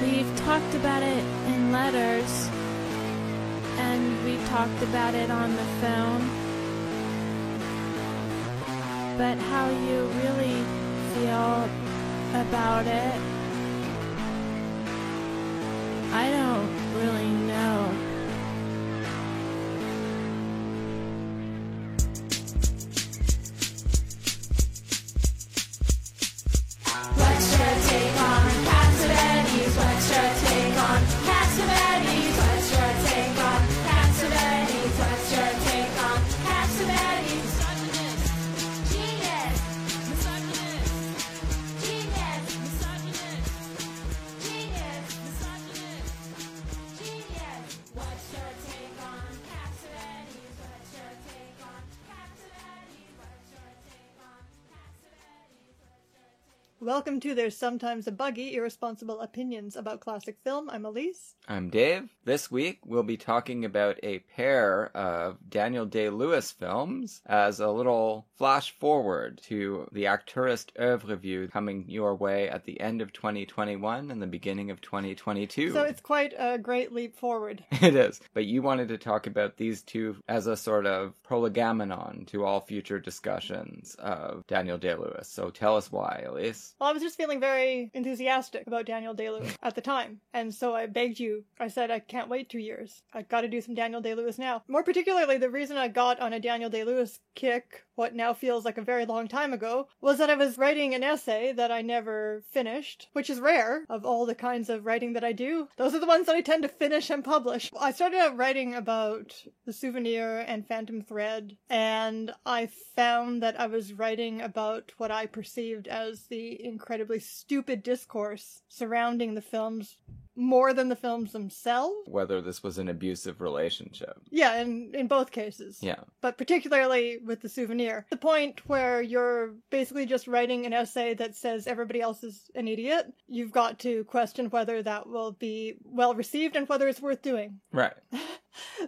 We've talked about it in letters, and we've talked about it on the phone. But how you really feel about it, I don't really know. What's your take on Cassavetes? What's your take on Cassavetes? What's your take on Cassavetes? What's your take on Cassavetes? Misogynist. Genius. Misogynist. Genius. Misogynist. Genius. Misogynist. Genius. What's your take on Cassavetes? What's your take on Cassavetes? What's your take on Cassavetes? Welcome to There's Sometimes a Buggy, Irresponsible Opinions About Classic Film. I'm Elise. I'm Dave. This week we'll be talking about a pair of Daniel Day-Lewis films as a little flash forward to the Acteurist Oeuvre Review coming your way at the end of 2021 and the beginning of 2022. So it's quite a great leap forward. It is. But you wanted to talk about these two as a sort of prolegamenon to all future discussions of Daniel Day-Lewis. So tell us why, Elise. Well, I was just feeling very enthusiastic about Daniel Day-Lewis at the time. And so I begged you. I said, I can't wait 2 years. I've got to do some Daniel Day-Lewis now. More particularly, the reason I got on a Daniel Day-Lewis kick, what now feels like a very long time ago, was that I was writing an essay that I never finished, which is rare of all the kinds of writing that I do. Those are the ones that I tend to finish and publish. I started out writing about The Souvenir and Phantom Thread, and I found that I was writing about what I perceived as the incredibly stupid discourse surrounding the films more than the films themselves. Whether this was an abusive relationship. Yeah, in both cases. Yeah. But particularly with The Souvenir. The point where you're basically just writing an essay that says everybody else is an idiot, you've got to question whether that will be well received and whether it's worth doing. Right.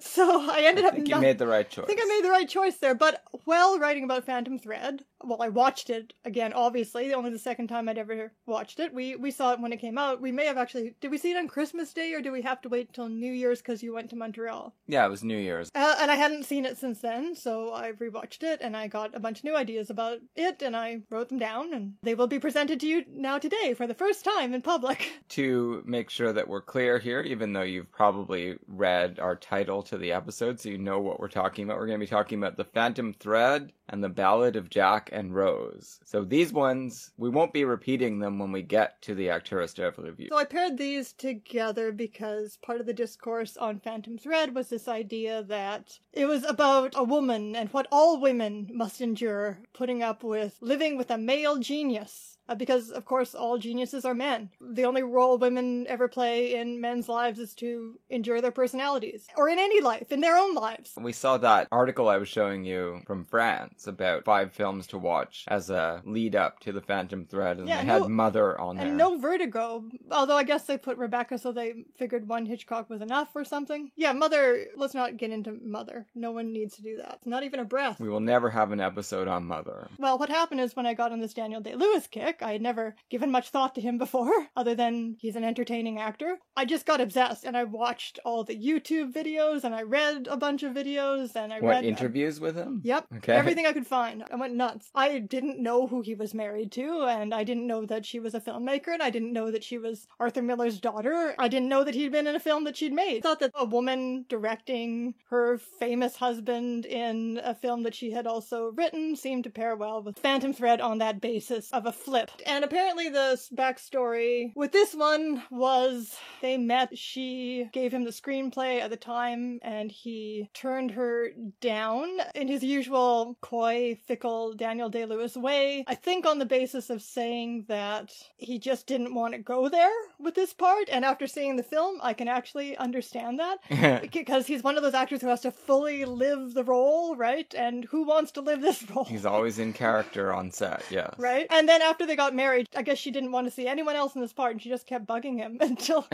So I ended up... I think you made the right choice. I think I made the right choice there, but while writing about Phantom Thread, well, I watched it again, obviously, only the second time I'd ever watched it. We saw it when it came out. We may have actually... Did we see it on Christmas Day, or do we have to wait till New Year's because you went to Montreal? Yeah, it was New Year's. And I hadn't seen it since then, so I rewatched it, and I got a bunch of new ideas about it, and I wrote them down, and they will be presented to you now today for the first time in public. To make sure that we're clear here, even though you've probably read our title to the episode, so you know what we're talking about. We're going to be talking about The Phantom Thread and The Ballad of Jack and Rose. So these ones, we won't be repeating them when we get to the Acteurist Oeuvre Review. So I paired these together because part of the discourse on Phantom Thread was this idea that it was about a woman and what all women must endure, putting up with living with a male genius. Because, of course, all geniuses are men. The only role women ever play in men's lives is to endure their personalities. Or in any life, in their own lives. We saw that article I was showing you from France about 5 films to watch as a lead up to The Phantom Thread, and they had Mother on there. And no Vertigo, although I guess they put Rebecca so they figured one Hitchcock was enough or something. Yeah, Mother, let's not get into Mother. No one needs to do that. Not even a breath. We will never have an episode on Mother. Well, what happened is when I got on this Daniel Day-Lewis kick, I had never given much thought to him before, other than he's an entertaining actor. I just got obsessed, and I watched all the YouTube videos, and I read a bunch of videos, and I read... interviews with him? Yep. Okay. Everything I could find. I went nuts. I didn't know who he was married to, and I didn't know that she was a filmmaker, and I didn't know that she was Arthur Miller's daughter. I didn't know that he'd been in a film that she'd made. I thought that a woman directing her famous husband in a film that she had also written seemed to pair well with Phantom Thread on that basis of a flip. And apparently the backstory with this one was they met, she gave him the screenplay at the time, and he turned her down in his usual coy, fickle Daniel Day-Lewis way. I think on the basis of saying that he just didn't want to go there with this part, and after seeing the film, I can actually understand that. Because he's one of those actors who has to fully live the role, right? And who wants to live this role? He's always in character on set, yes. Right? And then after they got married, I guess she didn't want to see anyone else in this part, and she just kept bugging him until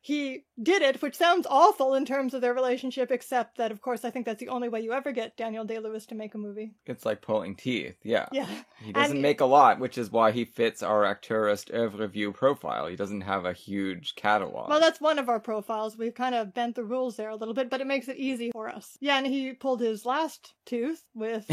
he did it, which sounds awful in terms of their relationship, except that, of course, I think that's the only way you ever get Daniel Day-Lewis to make a movie. It's like pulling teeth, yeah. Yeah. He doesn't And- make a lot, which is why he fits our actorist oeuvre view profile. He doesn't have a huge catalog. Well, that's one of our profiles. We've kind of bent the rules there a little bit, but it makes it easy for us. Yeah, and he pulled his last tooth with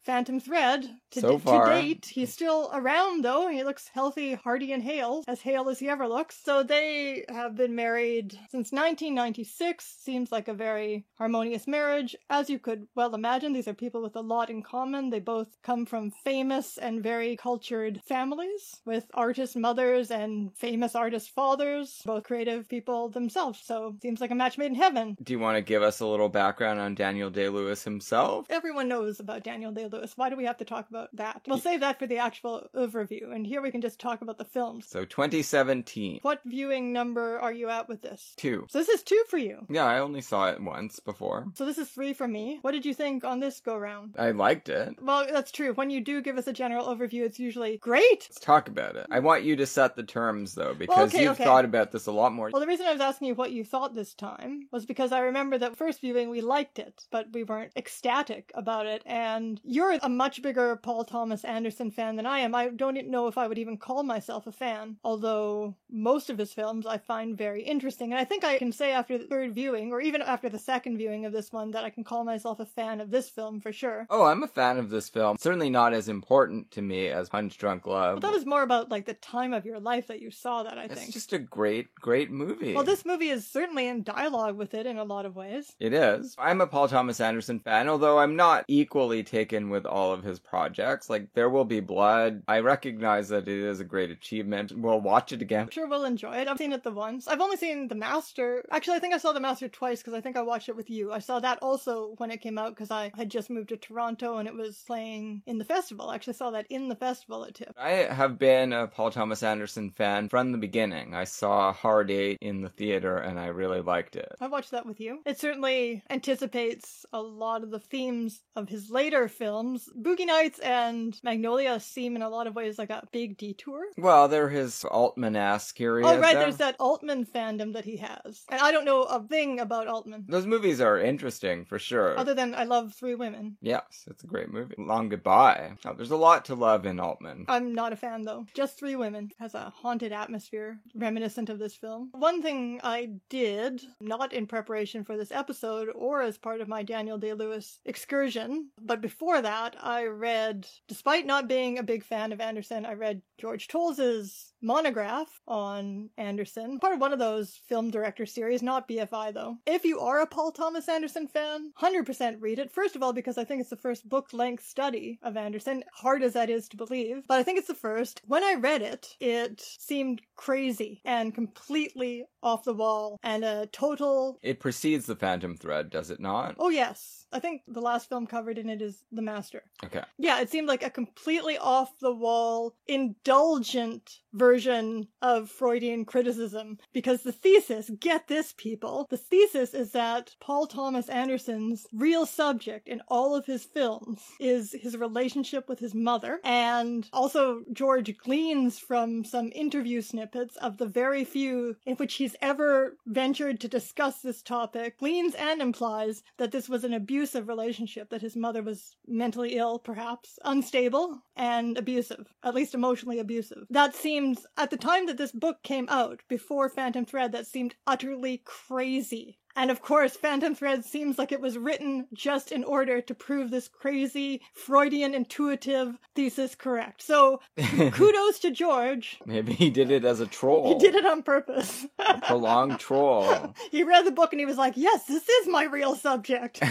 Phantom Thread. So far. To date, he's still around, though. He looks healthy, hearty, and hale as he ever looks. So they have been married since 1996. Seems like a very harmonious marriage. As you could well imagine, these are people with a lot in common. They both come from famous and very cultured families with artist mothers and famous artist fathers, both creative people themselves. So seems like a match made in heaven. Do you want to give us a little background on Daniel Day-Lewis himself? Everyone knows about Daniel Day-Lewis. Why do we have to talk about that? We'll save that for the actual overview, and here we can just talk about the films. So 2017. What viewing number are you at with this? 2. So this is 2 for you. Yeah, I only saw it once before. So this is 3 for me. What did you think on this go-round? I liked it. Well, that's true. When you do give us a general overview, it's usually great. Let's talk about it. I want you to set the terms, though, because okay, you've okay. thought about this a lot more. Well, the reason I was asking you what you thought this time was because I remember that first viewing we liked it, but we weren't ecstatic about it. And you're a much bigger Paul Thomas Anderson fan than I am. I don't know if I would even call myself a fan, although most of his films I find very interesting. And I think I can say after the third viewing, or even after the second viewing of this one, that I can call myself a fan of this film for sure. Oh, I'm a fan of this film. Certainly not as important to me as Punch Drunk Love. But that was more about like the time of your life that you saw that, I think. It's just a great movie. Well, this movie is certainly in dialogue with it in a lot of ways. It is. I'm a Paul Thomas Anderson fan, although I'm not equally taken with all of his projects. Like, There Will Be Blood, I recognize that it is a great achievement. We'll watch it again. I'm sure we'll enjoy it. I've seen it the once. I've only seen The Master. Actually, I think I saw The Master twice because I think I watched it with you. I saw that also when it came out because I had just moved to Toronto and it was playing in the festival. I actually saw that in the festival at TIFF. I have been a Paul Thomas Anderson fan from the beginning. I saw Hard Eight in the theater and I really liked it. I watched that with you. It certainly anticipates a lot of the themes of his later films. Boogie Nights and Magnolia seem in a lot of ways like a big detour. Well, they're his Altman-esque curious. Oh, right, there's that Altman fandom that he has. And I don't know a thing about Altman. Those movies are interesting, for sure. Other than I love Three Women. Yes, it's a great movie. Long Goodbye. Oh, there's a lot to love in Altman. I'm not a fan, though. Just Three Women has a haunted atmosphere reminiscent of this film. One thing I did, not in preparation for this episode or as part of my Daniel Day-Lewis excursion, but before that, I read, despite not being a big fan of Anderson, I read George Tolz's monograph on Anderson. Part of one of those film director series, not BFI though. If you are a Paul Thomas Anderson fan, 100% read it. First of all, because I think it's the first book-length study of Anderson, hard as that is to believe, but I think it's the first. When I read it, it seemed crazy and completely off the wall and a total... It precedes The Phantom Thread, does it not? Oh yes. I think the last film covered in it is The Master. Okay. Yeah, it seemed like a completely off-the-wall, indulgent version of Freudian criticism. Because the thesis, get this people, the thesis is that Paul Thomas Anderson's real subject in all of his films is his relationship with his mother. And also George gleans from some interview snippets of the very few in which he's ever ventured to discuss this topic, gleans and implies that this was an abusive relationship, that his mother was mentally ill, perhaps, unstable, and abusive, at least emotionally abusive. That seems, at the time that this book came out, before Phantom Thread, that seemed utterly crazy. And of course, Phantom Thread seems like it was written just in order to prove this crazy, Freudian, intuitive thesis correct. So, kudos to George. Maybe he did it as a troll. He did it on purpose. A prolonged troll. He read the book and he was like, yes, this is my real subject.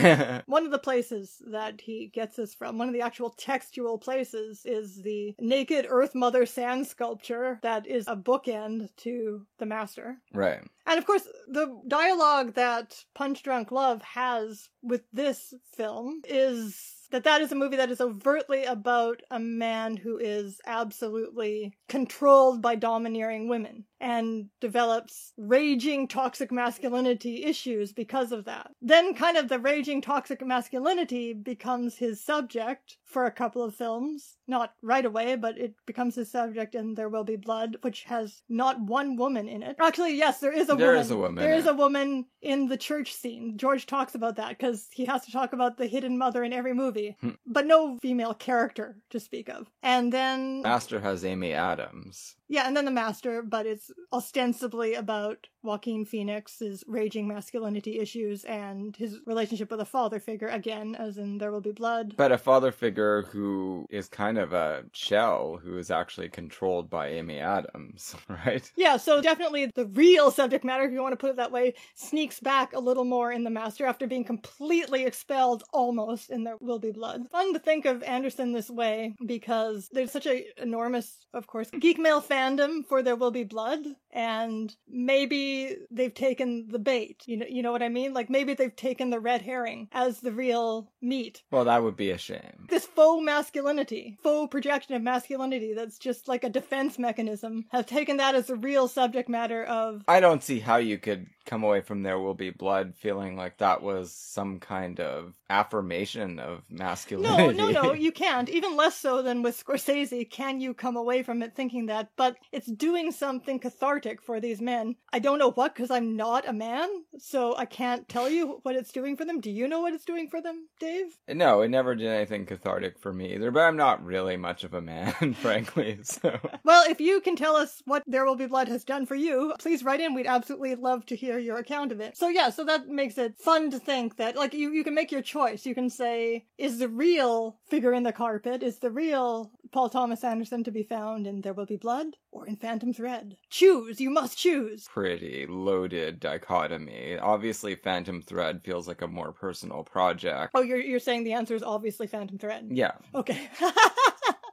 One of the places that he gets this from, one of the actual textual places, is the naked Earth Mother sand sculpture that is a bookend to The Master. Right. And of course, the dialogue that Punch Drunk Love has with this film is that is a movie that is overtly about a man who is absolutely controlled by domineering women and develops raging toxic masculinity issues because of that. Then kind of the raging toxic masculinity becomes his subject for a couple of films. Not right away, but it becomes his subject in There Will Be Blood, which has not one woman in it. Actually, yes, there is a woman. There is a woman. There is a woman in the church scene. George talks about that because he has to talk about the hidden mother in every movie. But no female character to speak of. And then... Master has Amy Adams. Yeah, and then The Master, but it's ostensibly about Joaquin Phoenix's raging masculinity issues and his relationship with a father figure, again, as in There Will Be Blood. But a father figure who is kind of a shell, who is actually controlled by Amy Adams, right? Yeah, so definitely the real subject matter, if you want to put it that way, sneaks back a little more in The Master after being completely expelled almost in There Will Be Blood. Fun to think of Anderson this way because there's such an enormous, of course, geek male fandom for There Will Be Blood, and maybe they've taken the bait. You know what I mean? Like maybe they've taken the red herring as the real meat. Well, that would be a shame. This faux masculinity, faux projection of masculinity that's just like a defense mechanism, have taken that as the real subject matter of... I don't see how you could come away from There Will Be Blood feeling like that was some kind of affirmation of masculinity. No, you can't. Even less so than with Scorsese can you come away from it thinking that, but it's doing something cathartic for these men. I don't know what, because I'm not a man, so I can't tell you what it's doing for them. Do you know what it's doing for them, Dave? No, it never did anything cathartic for me either, but I'm not really much of a man, frankly, so... Well, if you can tell us what There Will Be Blood has done for you, please write in. We'd absolutely love to hear your account of it. So yeah, so that makes it fun to think that, like, you can make your choice. You can say, is the real figure in the carpet, is the real Paul Thomas Anderson to be found in There Will Be Blood or in Phantom Thread? Choose, you must choose. Pretty loaded dichotomy. Obviously, Phantom Thread feels like a more personal project. Oh, you're saying the answer is obviously Phantom Thread? Yeah. Okay.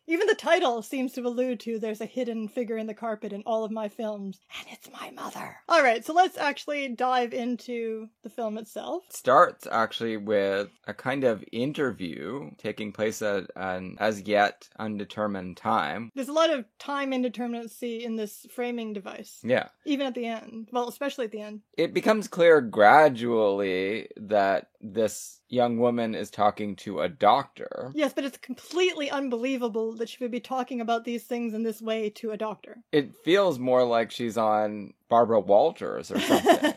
Even the title seems to allude to there's a hidden figure in the carpet in all of my films, and it's my mother. All right, so let's actually dive into the film itself. It starts actually with a kind of interview taking place at an as yet undetermined time. There's a lot of time indeterminacy in this framing device. Yeah. Even at the end. Well, especially at the end. It becomes clear gradually that this young woman is talking to a doctor. Yes, but it's completely unbelievable that she would be talking about these things in this way to a doctor. It feels more like she's on Barbara Walters or something.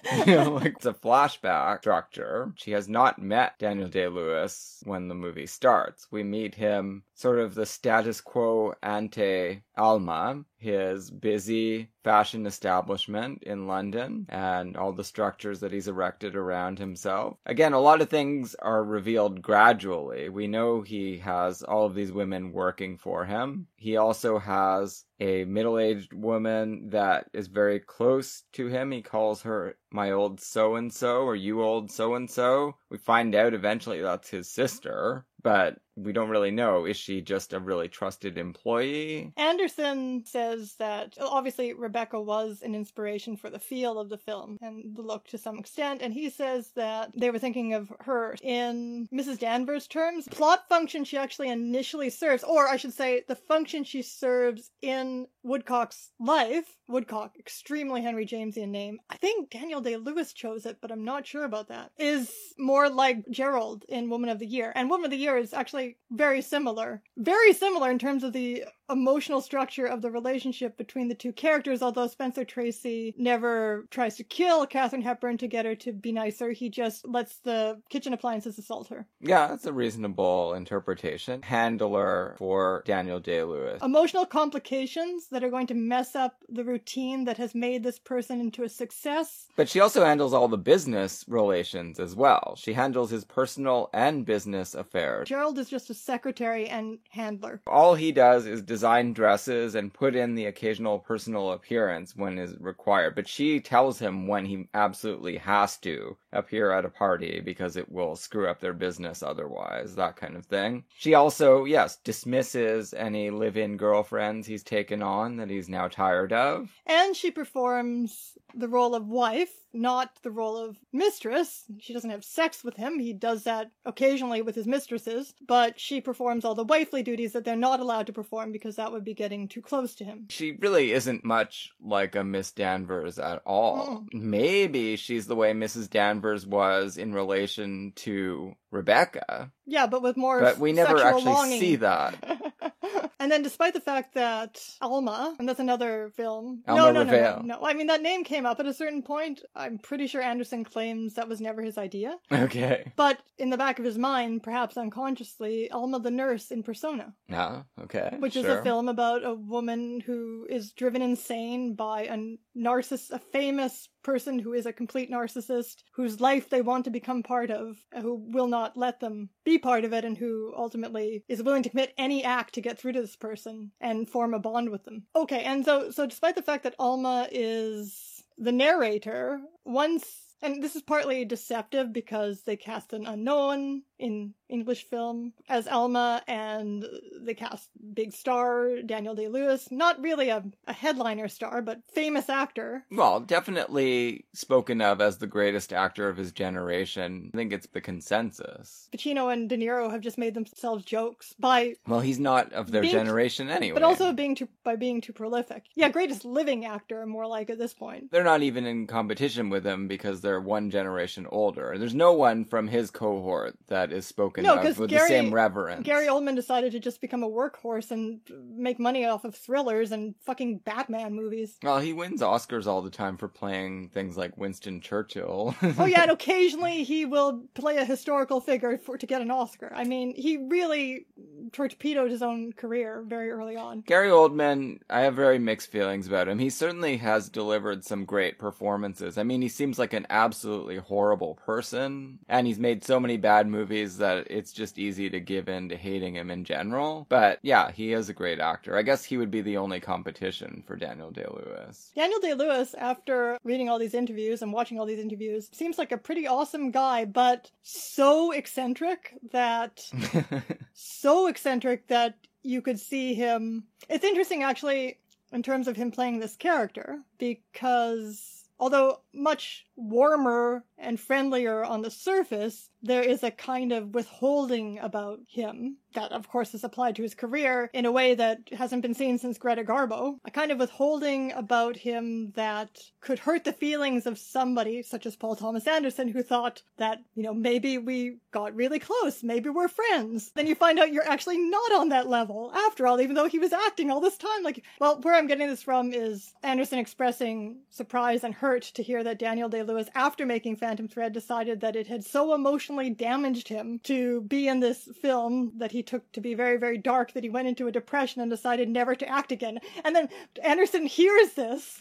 Like it's a flashback structure. She has not met Daniel Day-Lewis when the movie starts. We meet him sort of the status quo ante Alma, his busy fashion establishment in London, and all the structures that he's erected around himself. Again, a lot of things are revealed gradually. We know he has all of these women working for him. He also has a middle-aged woman that is very close to him. He calls her my old so-and-so, or you old so-and-so. We find out eventually that's his sister, but we don't really know. Is she just a really trusted employee? Anderson says that obviously Rebecca was an inspiration for the feel of the film and the look to some extent, and he says that they were thinking of her in Mrs. Danvers' terms. Plot function she actually initially serves, or I should say the function she serves in Woodcock's life. Woodcock, extremely Henry Jamesian name. I think Daniel Day-Lewis chose it, but I'm not sure about that. Is more like Gerald in Woman of the Year. And Woman of the Year is actually very similar. Very similar in terms of the emotional structure of the relationship between the two characters, although Spencer Tracy never tries to kill Katharine Hepburn to get her to be nicer. He just lets the kitchen appliances assault her. Yeah, that's a reasonable interpretation. Handler for Daniel Day-Lewis. Emotional complications that are going to mess up the routine that has made this person into a success. But she also handles all the business relations as well. She handles his personal and business affairs. Gerald is just a secretary and handler. All he does is design dresses and put in the occasional personal appearance when is required. But she tells him when he absolutely has to appear at a party because it will screw up their business otherwise, that kind of thing. She also, yes, dismisses any live-in girlfriends he's taken on that he's now tired of. And she performs the role of wife, not the role of mistress. She doesn't have sex with him. He does that occasionally with his mistresses. But but she performs all the wifely duties that they're not allowed to perform because that would be getting too close to him. She really isn't much like a Miss Danvers at all. Maybe she's the way Mrs. Danvers was in relation to Rebecca. Yeah, but with more But we never sexual actually longing. see that. And then despite the fact that Alma, and that's another film. Alma Revale. No. I mean, that name came up at a certain point. I'm pretty sure Anderson claims that was never his idea. Okay. But in the back of his mind, perhaps unconsciously, Alma the nurse in Persona. Ah, okay. Which is a film about a woman who is driven insane by a famous person who is a complete narcissist, whose life they want to become part of, who will not let them be part of it, and who ultimately is willing to commit any act to get through to this person and form a bond with them. Okay, and so despite the fact that Alma is the narrator, and this is partly deceptive because they cast an unknown in English film as Alma, and they cast big star Daniel Day-Lewis. Not really a headliner star, but famous actor. Well, definitely spoken of as the greatest actor of his generation. I think it's the consensus. Pacino and De Niro have just made themselves jokes by... Well, he's not of their generation anyway. But also by being too prolific. Yeah, greatest living actor, more like at this point. They're not even in competition with him because they're one generation older. There's no one from his cohort that is spoken of with the same reverence. Gary Oldman decided to just become a workhorse and make money off of thrillers and fucking Batman movies. Well, he wins Oscars all the time for playing things like Winston Churchill. Oh yeah, and occasionally he will play a historical figure to get an Oscar. I mean, he really torpedoed his own career very early on. Gary Oldman, I have very mixed feelings about him. He certainly has delivered some great performances. I mean, he seems like an absolutely horrible person, and he's made so many bad movies that it's just easy to give in to hating him in general. But yeah, he is a great actor. I guess he would be the only competition for Daniel Day-Lewis. Daniel Day-Lewis, after reading all these interviews and watching all these interviews, seems like a pretty awesome guy, but so eccentric that you could see him. It's interesting, actually, in terms of him playing this character, because although much warmer and friendlier on the surface, there is a kind of withholding about him that, of course, is applied to his career in a way that hasn't been seen since Greta Garbo. A kind of withholding about him that could hurt the feelings of somebody, such as Paul Thomas Anderson, who thought that, maybe we got really close, maybe we're friends. Then you find out you're actually not on that level, after all, even though he was acting all this time. Where I'm getting this from is Anderson expressing surprise and hurt to hear that Daniel Day-Lewis, after making Phantom Thread, decided that it had so emotionally damaged him to be in this film that he took to be very, very dark that he went into a depression and decided never to act again. And then Anderson hears this.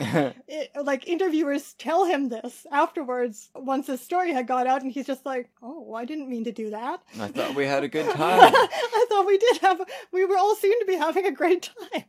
Interviewers tell him this afterwards once his story had got out, and he's just like, oh, I didn't mean to do that. I thought we had a good time. I thought we were all seemed to be having a great time.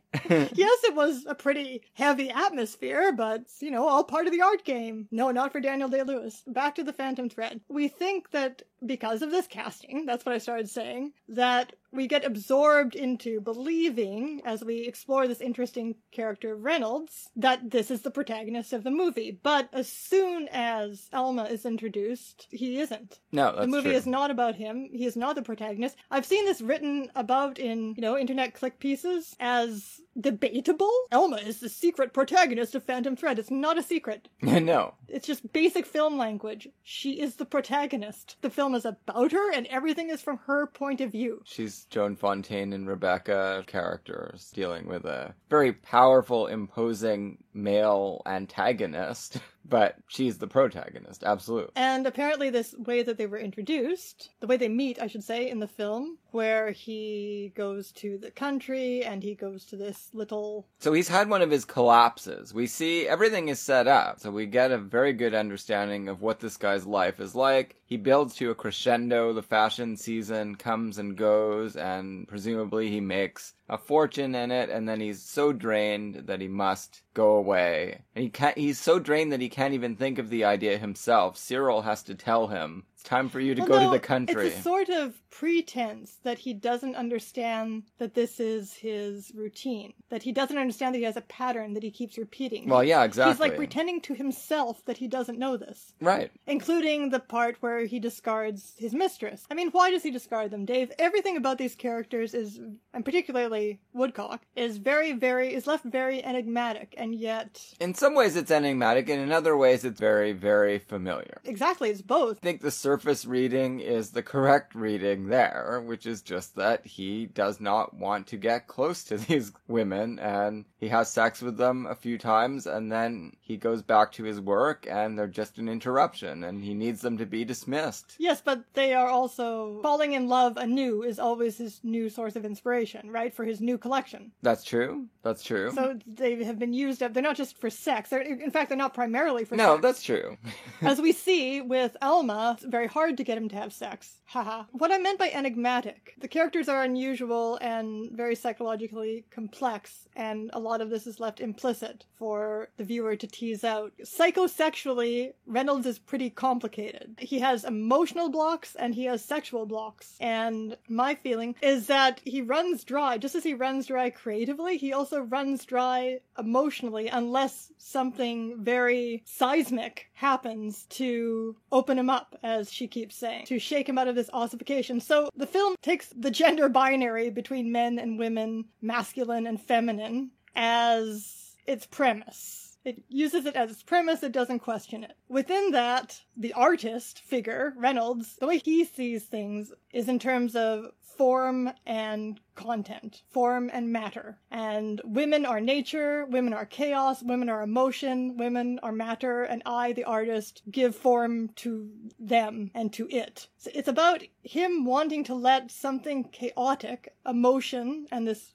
Yes, it was a pretty heavy atmosphere, but, all part of the art game. No, not for Daniel Day-Lewis. Back to the Phantom Thread. We think that because of this casting, that's what I started saying, that we get absorbed into believing, as we explore this interesting character Reynolds, that this is the protagonist of the movie. But as soon as Alma is introduced, he isn't. No, that's true. The movie is not about him. He is not the protagonist. I've seen this written about in, internet click pieces as debatable. Alma is the secret protagonist of Phantom Thread. It's not a secret. No. It's just basic film language. She is the protagonist. The film is about her, and everything is from her point of view. She's Joan Fontaine and Rebecca characters dealing with a very powerful, imposing male antagonist, but she's the protagonist, absolutely. And apparently this way that they were introduced, the way they meet, I should say, in the film, where he goes to the country and he goes to this little... So he's had one of his collapses. We see everything is set up, so we get a very good understanding of what this guy's life is like. He builds to a crescendo, the fashion season comes and goes, and presumably he makes a fortune in it, and then he's so drained that he must go away. And he's so drained that he can't even think of the idea himself. Cyril has to tell him, It's time for you to Well, go no, to the country. It's a sort of pretense that he doesn't understand that this is his routine. That he doesn't understand that he has a pattern that he keeps repeating. Well, yeah, exactly. He's like pretending to himself that he doesn't know this. Right. Including the part where he discards his mistress. I mean, why does he discard them, Dave? Everything about these characters is, and particularly Woodcock, is left very enigmatic, and yet... In some ways it's enigmatic, and in other ways it's very, very familiar. Exactly, it's both. I think the surface reading is the correct reading there, which is just that he does not want to get close to these women, and he has sex with them a few times, and then he goes back to his work, and they're just an interruption, and he needs them to be dismissed. Yes, but they are also... Falling in love anew is always his new source of inspiration, right? For his new collection. That's true. That's true. So they have been used up. They're not just for sex. In fact, they're not primarily for sex. No, that's true. As we see with Alma, it's very hard to get him to have sex. Haha. What I meant by enigmatic, the characters are unusual and very psychologically complex, and a lot of this is left implicit for the viewer to tease out. Psychosexually, Reynolds is pretty complicated. He has emotional blocks and he has sexual blocks. And my feeling is that he runs dry. Just as he runs dry creatively, he also runs dry emotionally unless something very seismic happens to open him up, as she keeps saying, to shake him out of this ossification. So the film takes the gender binary between men and women, masculine and feminine, as its premise. It uses it as its premise, it doesn't question it. Within that, the artist figure, Reynolds, the way he sees things is in terms of form and content, form and matter. And women are nature, women are chaos, women are emotion, women are matter, and I, the artist, give form to them and to it. So it's about him wanting to let something chaotic, emotion, and this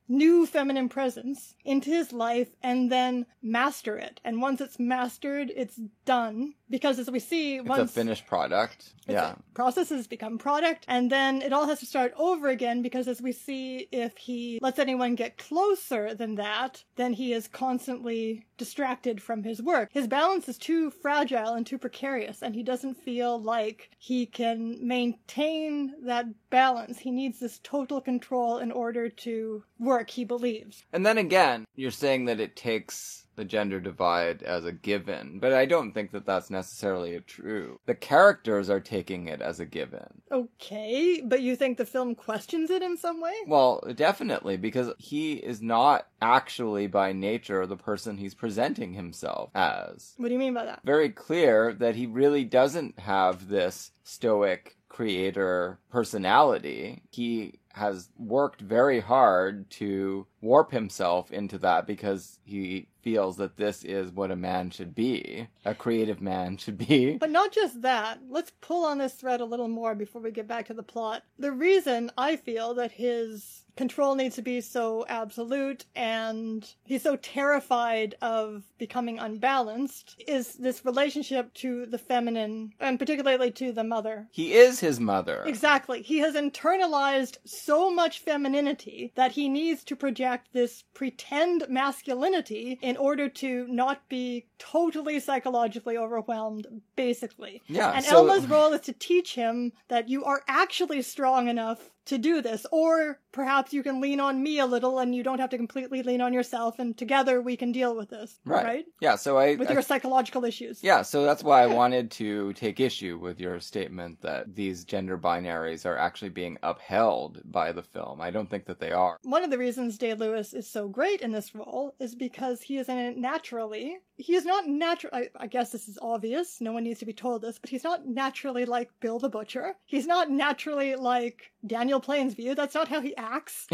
new feminine presence into his life and then master it. And once it's mastered, it's done. Because as we see, it's a finished product. Yeah. Processes become product, and then it all has to start over again, because as we see, if he lets anyone get closer than that, then he is constantly distracted from his work. His balance is too fragile and too precarious, and he doesn't feel like he can maintain that balance. He needs this total control in order to work, he believes. And then again, you're saying that it takes the gender divide as a given, but I don't think that that's necessarily true. The characters are taking it as a given. Okay, but you think the film questions it in some way? Well, definitely, because he is not actually by nature the person he's presenting himself as. What do you mean by that? Very clear that he really doesn't have this stoic creator personality. He has worked very hard to warp himself into that because he feels that this is what a man should be, a creative man should be. But not just that. Let's pull on this thread a little more before we get back to the plot. The reason I feel that his control needs to be so absolute and he's so terrified of becoming unbalanced is this relationship to the feminine, and particularly to the mother. He is his mother. Exactly. He has internalized so much femininity that he needs to project this pretend masculinity in order to not be totally psychologically overwhelmed, basically. Yeah. And Elma's role is to teach him that you are actually strong enough to do this, or perhaps you can lean on me a little and you don't have to completely lean on yourself, and together we can deal with this. Right? Yeah, so with your psychological issues. Yeah, so that's why I wanted to take issue with your statement that these gender binaries are actually being upheld by the film. I don't think that they are. One of the reasons Day-Lewis is so great in this role is because he is in it naturally. He is not natural. I guess this is obvious. No one needs to be told this, but he's not naturally like Bill the Butcher. He's not naturally like Daniel Plainsview. That's not how he acts.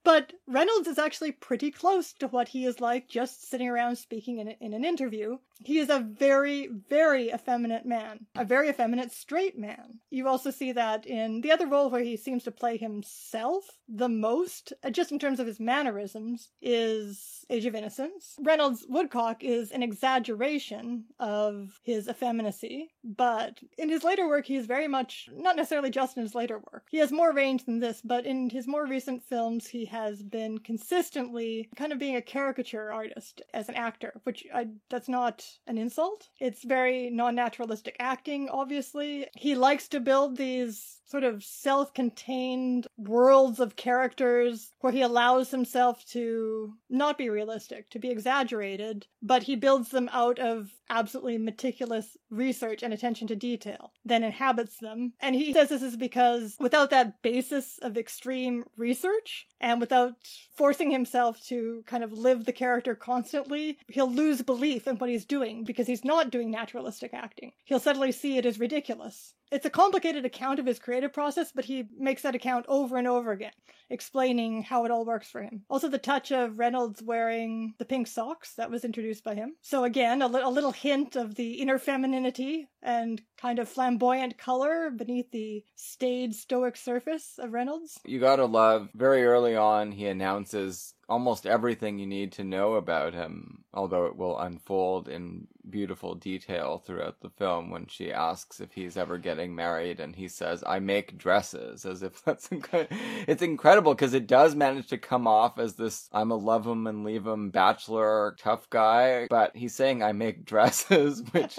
But Reynolds is actually pretty close to what he is like just sitting around speaking in an interview. He is a very, very effeminate man. A very effeminate straight man. You also see that in the other role where he seems to play himself the most, just in terms of his mannerisms, is Age of Innocence. Reynolds' Woodcock is an exaggeration of his effeminacy, but in his later work he is very much, not necessarily just in his later work, he has more of range than this, but in his more recent films, he has been consistently kind of being a caricature artist as an actor, which that's not an insult. It's very non-naturalistic acting, obviously. He likes to build these sort of self-contained worlds of characters where he allows himself to not be realistic, to be exaggerated, but he builds them out of absolutely meticulous research and attention to detail, then inhabits them. And he says this is because without that basis of extreme research and without forcing himself to kind of live the character constantly, he'll lose belief in what he's doing because he's not doing naturalistic acting. He'll suddenly see it as ridiculous. It's a complicated account of his creative process, but he makes that account over and over again, explaining how it all works for him. Also, the touch of Reynolds wearing the pink socks, that was introduced by him. So again, a little hint of the inner femininity and kind of flamboyant color beneath the staid, stoic surface of Reynolds. You gotta love, very early on, he announces almost everything you need to know about him, although it will unfold in beautiful detail throughout the film when she asks if he's ever getting married, and he says, "I make dresses," as if that's it's incredible because it does manage to come off as this I'm a love him and leave him bachelor tough guy, but he's saying I make dresses, which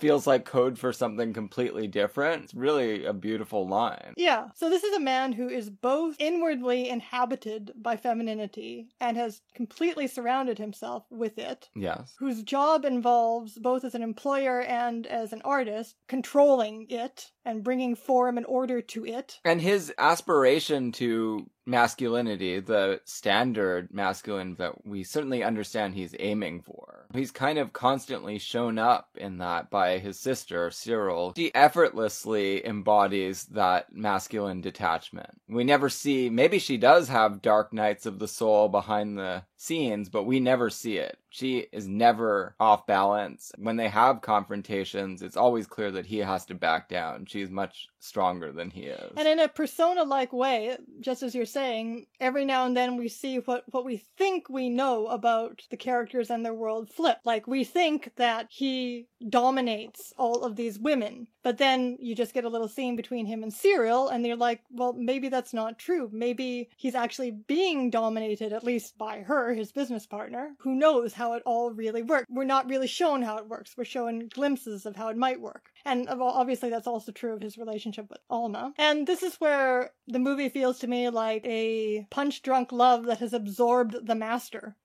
feels like code for something completely different. It's really a beautiful line. Yeah, so this is a man who is both inwardly inhabited by femininity and has completely surrounded himself with it. Yes. Whose job involves, both as an employer and as an artist, controlling it and bringing form and order to it. And his aspiration to masculinity, the standard masculine that we certainly understand he's aiming for. He's kind of constantly shown up in that by his sister, Cyril. She effortlessly embodies that masculine detachment. We never see, maybe she does have dark nights of the soul behind the scenes, but we never see it. She is never off balance. When they have confrontations, it's always clear that he has to back down. She's much stronger than he is. And in a persona-like way, just as you're saying, every now and then we see what we think we know about the characters and their world flip. Like, we think that he dominates all of these women, but then you just get a little scene between him and Cyril, and you're like, well, maybe that's not true. Maybe he's actually being dominated, at least by her, his business partner. Who knows how it all really works? We're not really shown how it works. We're shown glimpses of how it might work. And obviously that's also true of his relationship with Alma. And this is where the movie feels to me like a punch-drunk love that has absorbed the master.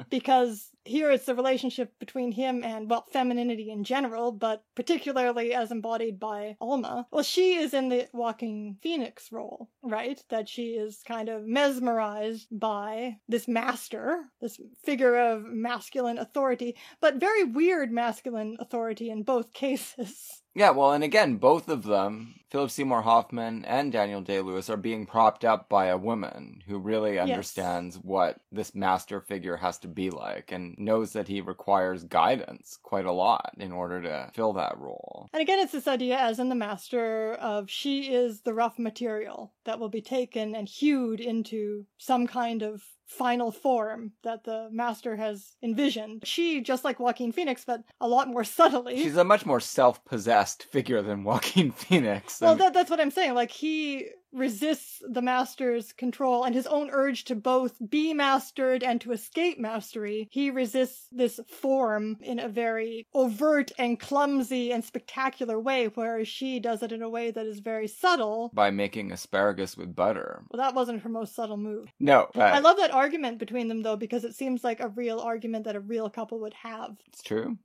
Because here it's the relationship between him and, well, femininity in general, but particularly as embodied by Alma. Well, she is in the Joaquin Phoenix role, right? That she is kind of mesmerized by this master, this figure of masculine authority, but very weird masculine authority in both cases. Yeah, well, and again, both of them, Philip Seymour Hoffman and Daniel Day-Lewis, are being propped up by a woman who really understands what this master figure has to be like and knows that he requires guidance quite a lot in order to fill that role. And again, it's this idea, as in The Master, of she is the rough material that will be taken and hewed into some kind of final form that the master has envisioned. She, just like Joaquin Phoenix, but a lot more subtly. She's a much more self-possessed figure than Joaquin Phoenix. Well, that's what I'm saying. Like, he resists the master's control and his own urge to both be mastered and to escape mastery. He resists this form in a very overt and clumsy and spectacular way, whereas she does it in a way that is very subtle. By making asparagus with butter. Well, that wasn't her most subtle move. No, but I love that argument between them, though, because it seems like a real argument that a real couple would have. It's true.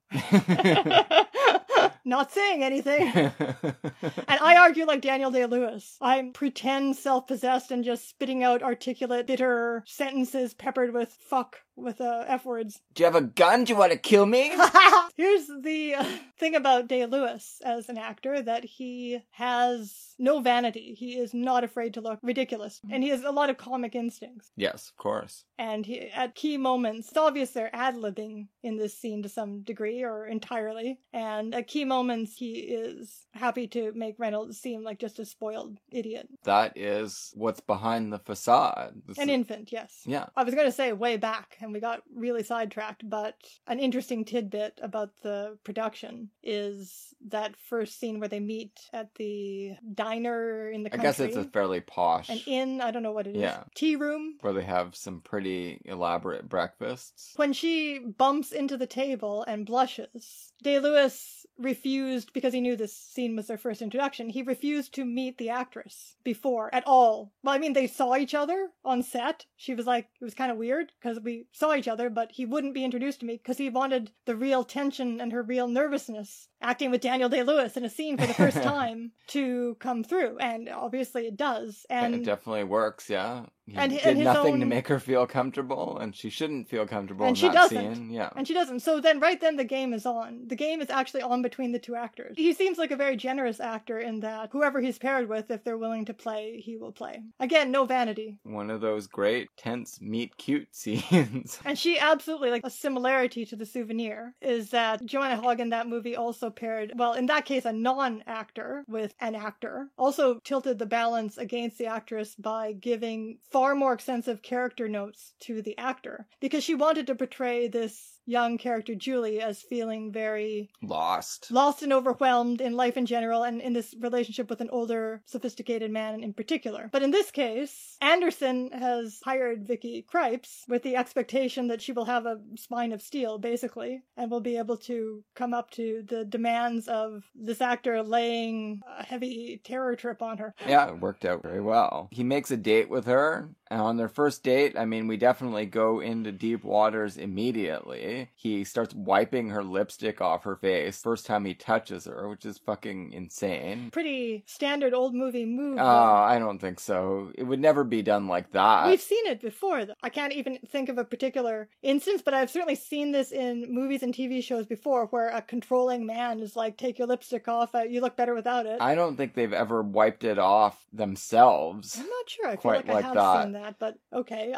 Not saying anything. And I argue like Daniel Day-Lewis. I pretend self-possessed and just spitting out articulate, bitter sentences peppered with fuck, with F words. Do you have a gun? Do you want to kill me? Here's the thing about Day-Lewis as an actor, that he has no vanity. He is not afraid to look ridiculous. And he has a lot of comic instincts. Yes, of course. And he, at key moments, it's obvious they're ad-libbing in this scene to some degree or entirely. And at key moments, he is happy to make Reynolds seem like just a spoiled idiot. That is what's behind the facade. An infant, yes. Yeah. I was going to say way back. and we got really sidetracked, but an interesting tidbit about the production is that first scene where they meet at the diner in the I country. guess it's a fairly posh. An inn, I don't know what it is. Yeah. Tea room. Where they have some pretty elaborate breakfasts. When she bumps into the table and blushes, Day-Lewis refused, because he knew this scene was their first introduction, he refused to meet the actress before at all. Well, I mean, they saw each other on set. She was like, it was kind of weird because we saw each other, but he wouldn't be introduced to me because he wanted the real tension and her real nervousness acting with Daniel Day-Lewis in a scene for the first time to come through. And obviously it does. And it definitely works, yeah. He and did his nothing own... to make her feel comfortable, and she shouldn't feel comfortable and in she that doesn't. scene. Yeah. And she doesn't. So then, right then, the game is on. The game is actually on between the two actors. He seems like a very generous actor in that whoever he's paired with, if they're willing to play, he will play. Again, no vanity. One of those great tense meet cute scenes. And she absolutely, like, a similarity to The Souvenir is that Joanna Hogg in that movie also paired, well, in that case, a non-actor with an actor. Also tilted the balance against the actress by giving far more extensive character notes to the actor, because she wanted to portray this young character Julie as feeling very lost and overwhelmed in life in general, and in this relationship with an older, sophisticated man in particular. But in this case, Anderson has hired Vicky Krieps with the expectation that she will have a spine of steel, basically, and will be able to come up to the demands of this actor laying a heavy terror trip on her. Yeah, it worked out very well. He makes a date with her, and on their first date, I mean, we definitely go into deep waters immediately. He starts wiping her lipstick off her face first time he touches her, which is fucking insane. Pretty standard old movie move. Oh, I don't think so. It would never be done like that. We've seen it before, though. I can't even think of a particular instance, but I've certainly seen this in movies and TV shows before, where a controlling man is like, take your lipstick off, you look better without it. I don't think they've ever wiped it off themselves. I'm not sure. I feel Quite like I have that. seen that, but okay,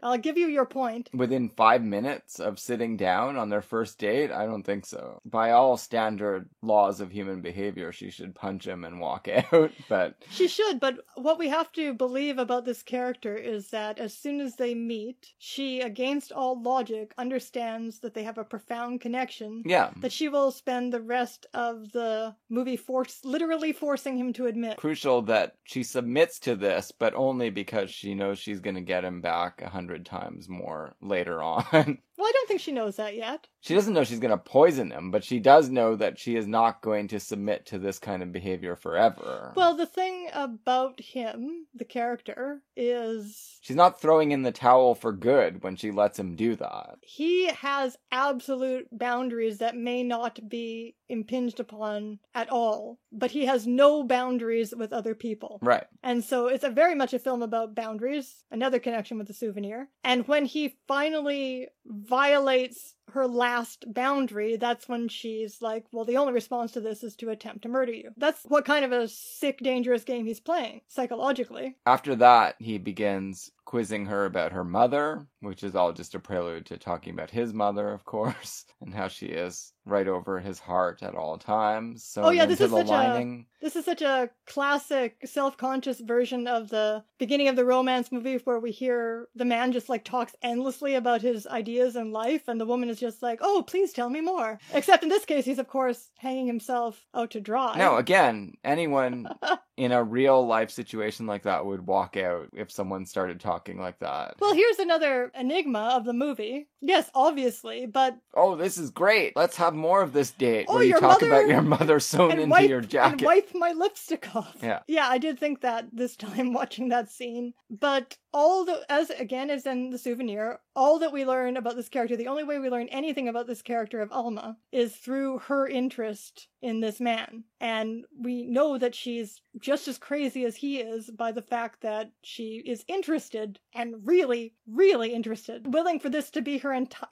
I'll give you your point. Within 5 minutes of sitting down on their first date? I don't think so. By all standard laws of human behavior, she should punch him and walk out, but... She should, but what we have to believe about this character is that as soon as they meet, she, against all logic, understands that they have a profound connection. Yeah. That she will spend the rest of the movie literally forcing him to admit. Crucial that she submits to this, but only because she knows she's going to get him back 100 times more later on. Well, I don't think she knows that yet. She doesn't know she's going to poison him, but she does know that she is not going to submit to this kind of behavior forever. Well, the thing about him, the character, is... she's not throwing in the towel for good when she lets him do that. He has absolute boundaries that may not be impinged upon at all, but he has no boundaries with other people. Right. And so it's very much a film about boundaries, another connection with The Souvenir. And when he finally violates her last boundary, that's when she's like, well, the only response to this is to attempt to murder you. That's what kind of a sick, dangerous game he's playing, psychologically. After that, he begins quizzing her about her mother, which is all just a prelude to talking about his mother, of course, and how she is right over his heart at all times. So this is such a classic self-conscious version of the beginning of the romance movie, where we hear the man just like talks endlessly about his ideas in life, and the woman is just like, oh, please tell me more. Except in this case, he's of course hanging himself out to dry. No, again, anyone in a real life situation like that would walk out if someone started talking like that. Well, here's another enigma of the movie. Yes, obviously, but... oh, this is great. Let's have more of this date oh, where you talk about your mother sewn into your jacket. And wipe my lipstick off. Yeah. Yeah, I did think that this time watching that scene. But as in The Souvenir, all that we learn about this character, the only way we learn anything about this character of Alma is through her interest in this man. And we know that she's just as crazy as he is by the fact that she is interested, and really, really interested, willing for this to be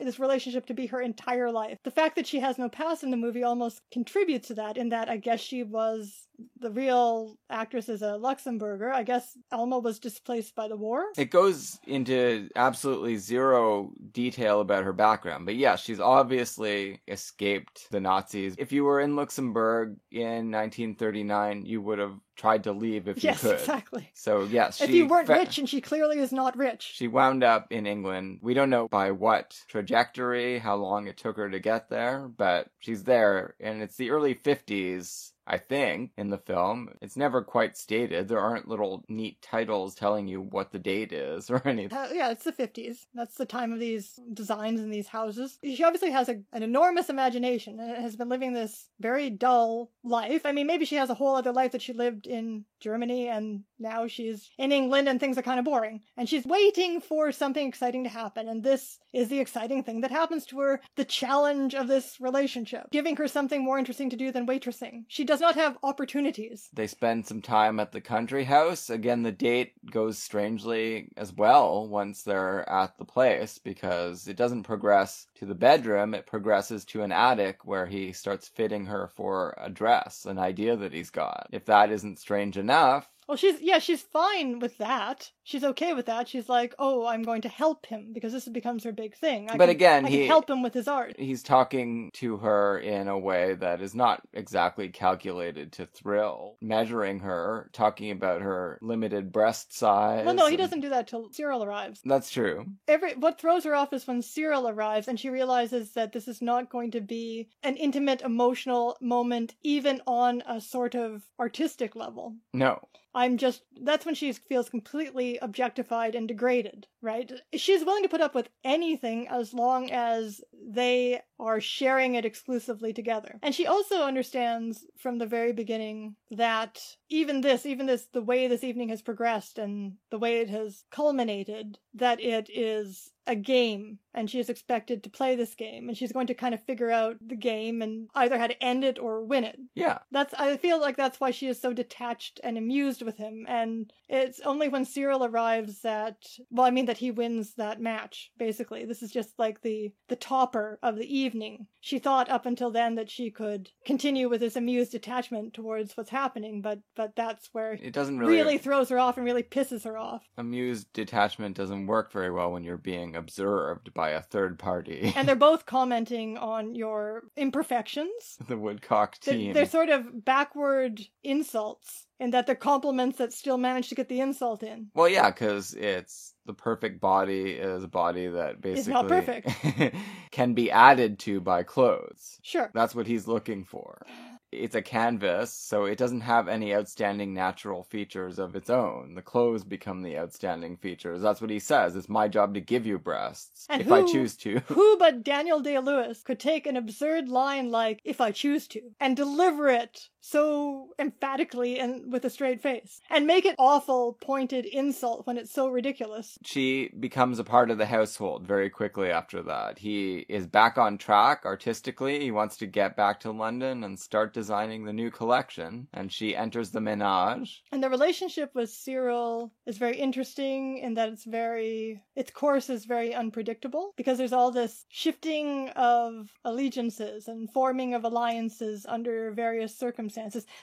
this relationship to be her entire life. The fact that she has no past in the movie almost contributes to that, in that I guess she was... the real actress is a Luxembourger. I guess Alma was displaced by the war. It goes into absolutely zero detail about her background, but yeah, she's obviously escaped the Nazis. If you were in Luxembourg in 1939, you would have tried to leave if Yes, you could. exactly. So yes, If you weren't rich, and she clearly is not rich. She wound up in England. We don't know by what trajectory, how long it took her to get there, but she's there, and it's the early 50s. I think, in the film. It's never quite stated. There aren't little neat titles telling you what the date is or anything. Yeah, it's the 50s. That's the time of these designs and these houses. She obviously has an enormous imagination and has been living this very dull life. I mean, maybe she has a whole other life that she lived in Germany and now she's in England and things are kind of boring. And she's waiting for something exciting to happen. And this is the exciting thing that happens to her, the challenge of this relationship, giving her something more interesting to do than waitressing. She does not have opportunities. They spend some time at the country house. Again, the date goes strangely as well once they're at the place because it doesn't progress to the bedroom. It progresses to an attic where he starts fitting her for a dress, an idea that he's got. If that isn't strange enough, Well, she's fine with that. She's okay with that. She's like, oh, I'm going to help him because this becomes her big thing. I can help him with his art. He's talking to her in a way that is not exactly calculated to thrill. Measuring her, talking about her limited breast size. Well, no, he doesn't do that till Cyril arrives. That's true. What throws her off is when Cyril arrives and she realizes that this is not going to be an intimate, emotional moment, even on a sort of artistic level. No. That's when she feels completely objectified and degraded, right? She's willing to put up with anything as long as they are sharing it exclusively together. And she also understands from the very beginning that even the way this evening has progressed and the way it has culminated, that it is a game and she is expected to play this game and she's going to kind of figure out the game and either how to end it or win it. Yeah. I feel like that's why she is so detached and amused with him, and it's only when Cyril arrives that he wins that match, basically. This is just like the topper of the evening. She thought up until then that she could continue with this amused detachment towards what's happening, but that's where it doesn't really throws her off and really pisses her off. Amused detachment doesn't work very well when you're being observed by a third party. And they're both commenting on your imperfections. The Woodcock team. They're sort of backward insults in that they're compliments that still manage to get the insult in. Well, yeah, because it's the perfect body is a body that basically is not perfect. Can be added to by clothes. Sure. That's what he's looking for. It's a canvas, so it doesn't have any outstanding natural features of its own. The clothes become the outstanding features. That's what he says. It's my job to give you breasts, if I choose to. Who but Daniel Day-Lewis could take an absurd line like, if I choose to, and deliver it so emphatically and with a straight face, and make it awful, pointed insult when it's so ridiculous. She becomes a part of the household very quickly after that. He is back on track artistically. He wants to get back to London and start designing the new collection, and she enters the menage. And the relationship with Cyril is very interesting in that its course is very unpredictable, because there's all this shifting of allegiances and forming of alliances under various circumstances.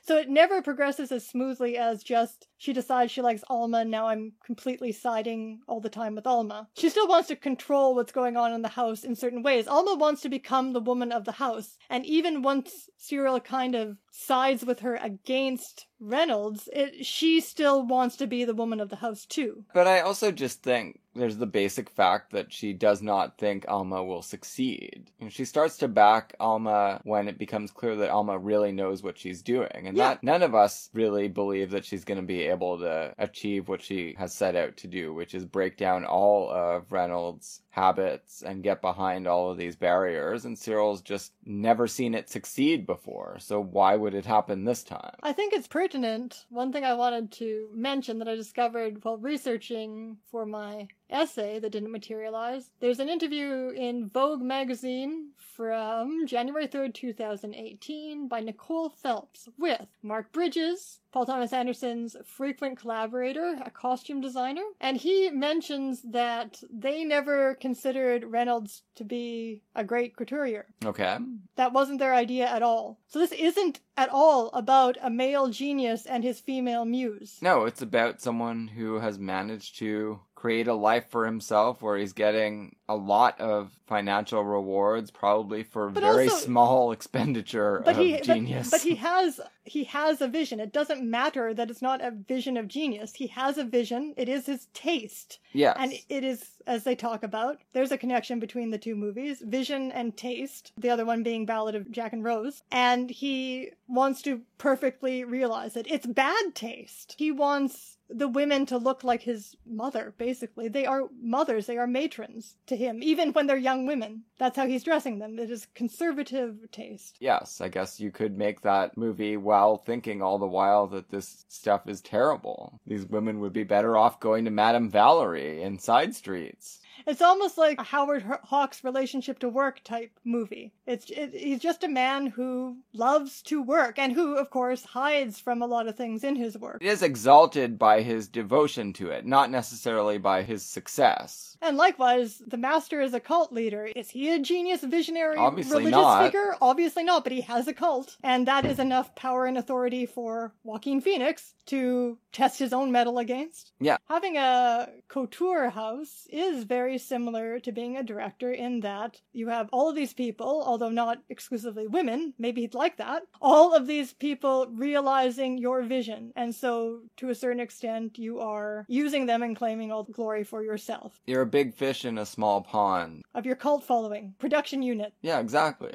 So it never progresses as smoothly as just she decides she likes Alma and now I'm completely siding all the time with Alma. She still wants to control what's going on in the house in certain ways. Alma wants to become the woman of the house, and even once Cyril kind of sides with her against Reynolds, she still wants to be the woman of the house too. But I also just think there's the basic fact that she does not think Alma will succeed. And she starts to back Alma when it becomes clear that Alma really knows what she's doing. And that none of us really believe that she's going to be able to achieve what she has set out to do, which is break down all of Reynolds' habits and get behind all of these barriers. And Cyril's just never seen it succeed before. So why would it happen this time? I think it's pertinent. One thing I wanted to mention that I discovered while researching for my essay that didn't materialize. There's an interview in Vogue magazine from January 3rd, 2018 by Nicole Phelps with Mark Bridges, Paul Thomas Anderson's frequent collaborator, a costume designer, and he mentions that they never considered Reynolds to be a great couturier. Okay. That wasn't their idea at all. So this isn't at all about a male genius and his female muse. No, it's about someone who has managed to create a life for himself where he's getting a lot of financial rewards, probably for small expenditure of genius. But he has he has a vision. It doesn't matter that it's not a vision of genius. He has a vision. It is his taste. Yes. And it is, as they talk about, there's a connection between the two movies, vision and taste, the other one being Ballad of Jack and Rose. And he wants to perfectly realize it. It's bad taste. He wants the women to look like his mother, basically. They are mothers, they are matrons to him, even when they're young women. That's how he's dressing them. It is conservative taste. Yes, I guess you could make that movie while thinking all the while that this stuff is terrible. These women would be better off going to Madame Valerie in side streets. It's almost like a Howard Hawks relationship to work type movie. He's just a man who loves to work and who, of course, hides from a lot of things in his work. It is exalted by his devotion to it, not necessarily by his success. And likewise, the master is a cult leader. Is he a genius, visionary, Obviously religious not. figure? Obviously not, but he has a cult. And that is enough power and authority for Joaquin Phoenix to test his own mettle against. Yeah. Having a couture house is very similar to being a director in that you have all of these people, although not exclusively women, maybe he'd like that, all of these people realizing your vision. And so, to a certain extent, you are using them and claiming all the glory for yourself. You're a big fish in a small pond. Of your cult following, production unit. Yeah, exactly.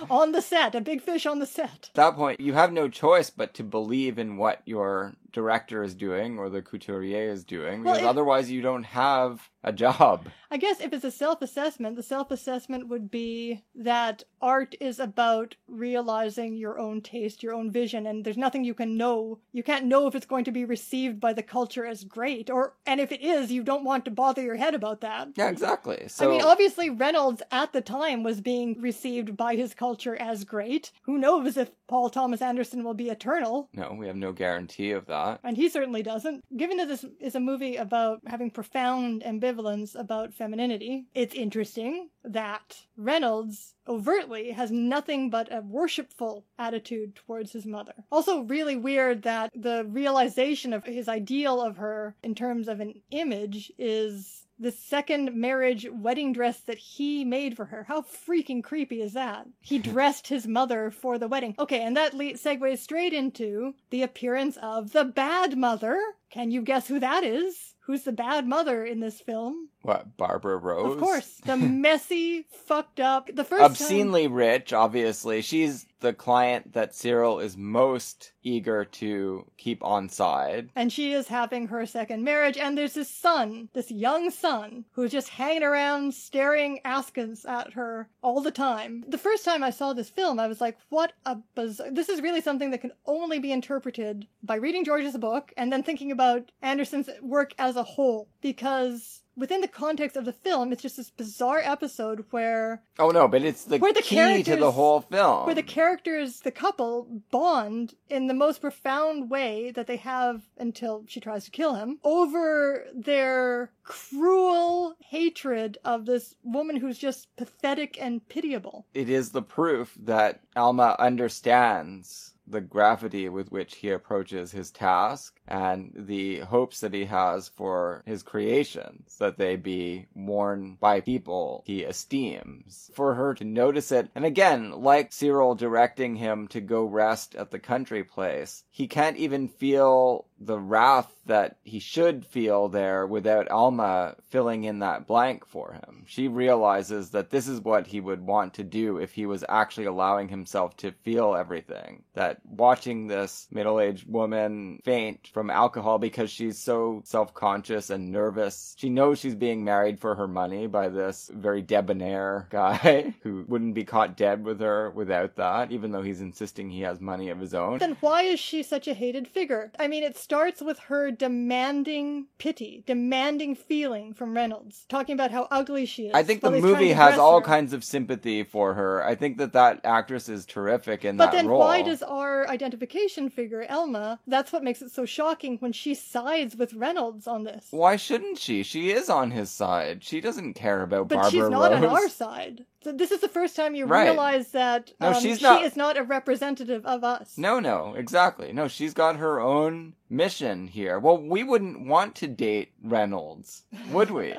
On the set, a big fish on the set. At that point, you have no choice but to believe in what your director is doing or the couturier is doing, because otherwise you don't have a job. I guess if it's a self-assessment, the self-assessment would be that art is about realizing your own taste, your own vision, and there's nothing you can know. You can't know if it's going to be received by the culture as great, and if it is, you don't want to bother your head about that. Yeah, exactly. So, I mean, obviously Reynolds at the time was being received by his culture as great. Who knows if Paul Thomas Anderson will be eternal? No, we have no guarantee of that. And he certainly doesn't. Given that this is a movie about having profound ambivalence about femininity, it's interesting that Reynolds overtly has nothing but a worshipful attitude towards his mother. Also really weird that the realization of his ideal of her in terms of an image is the second marriage wedding dress that he made for her. How freaking creepy is that? He dressed his mother for the wedding. Okay, and that segues straight into the appearance of the bad mother. Can you guess who that is? Who's the bad mother in this film? What, Barbara Rose? Of course. The messy, fucked up, the first obscenely rich, obviously. She's the client that Cyril is most eager to keep on side. And she is having her second marriage, and there's this son, this young son, who's just hanging around staring askance at her all the time. The first time I saw this film, I was like, what a bizarre... This is really something that can only be interpreted by reading George's book and then thinking about Anderson's work as a whole, because within the context of the film, it's just this bizarre episode where... Oh no, but it's the key to the whole film. Where the characters, the couple, bond in the most profound way that they have until she tries to kill him, over their cruel hatred of this woman who's just pathetic and pitiable. It is the proof that Alma understands the gravity with which he approaches his task and the hopes that he has for his creations, that they be worn by people he esteems. For her to notice it, and again, like Cyril directing him to go rest at the country place, he can't even feel the wrath that he should feel there without Alma filling in that blank for him. She realizes that this is what he would want to do if he was actually allowing himself to feel everything. That watching this middle-aged woman faint from alcohol because she's so self-conscious and nervous. She knows she's being married for her money by this very debonair guy who wouldn't be caught dead with her without that, even though he's insisting he has money of his own. Then why is she such a hated figure? I mean, it starts with her demanding pity, demanding feeling from Reynolds, talking about how ugly she is. I think the movie has all kinds of sympathy for her. I think that actress is terrific in that role. But then why does our identification figure, Elma, that's what makes it so shocking when she sides with Reynolds on this. Why shouldn't she? She is on his side. She doesn't care about Barbara Rose. But she's not on our side. So this is the first time you Right. realize that No, she's she not- is not a representative of us. No, exactly. No, she's got her own mission here. Well, we wouldn't want to date Reynolds, would we?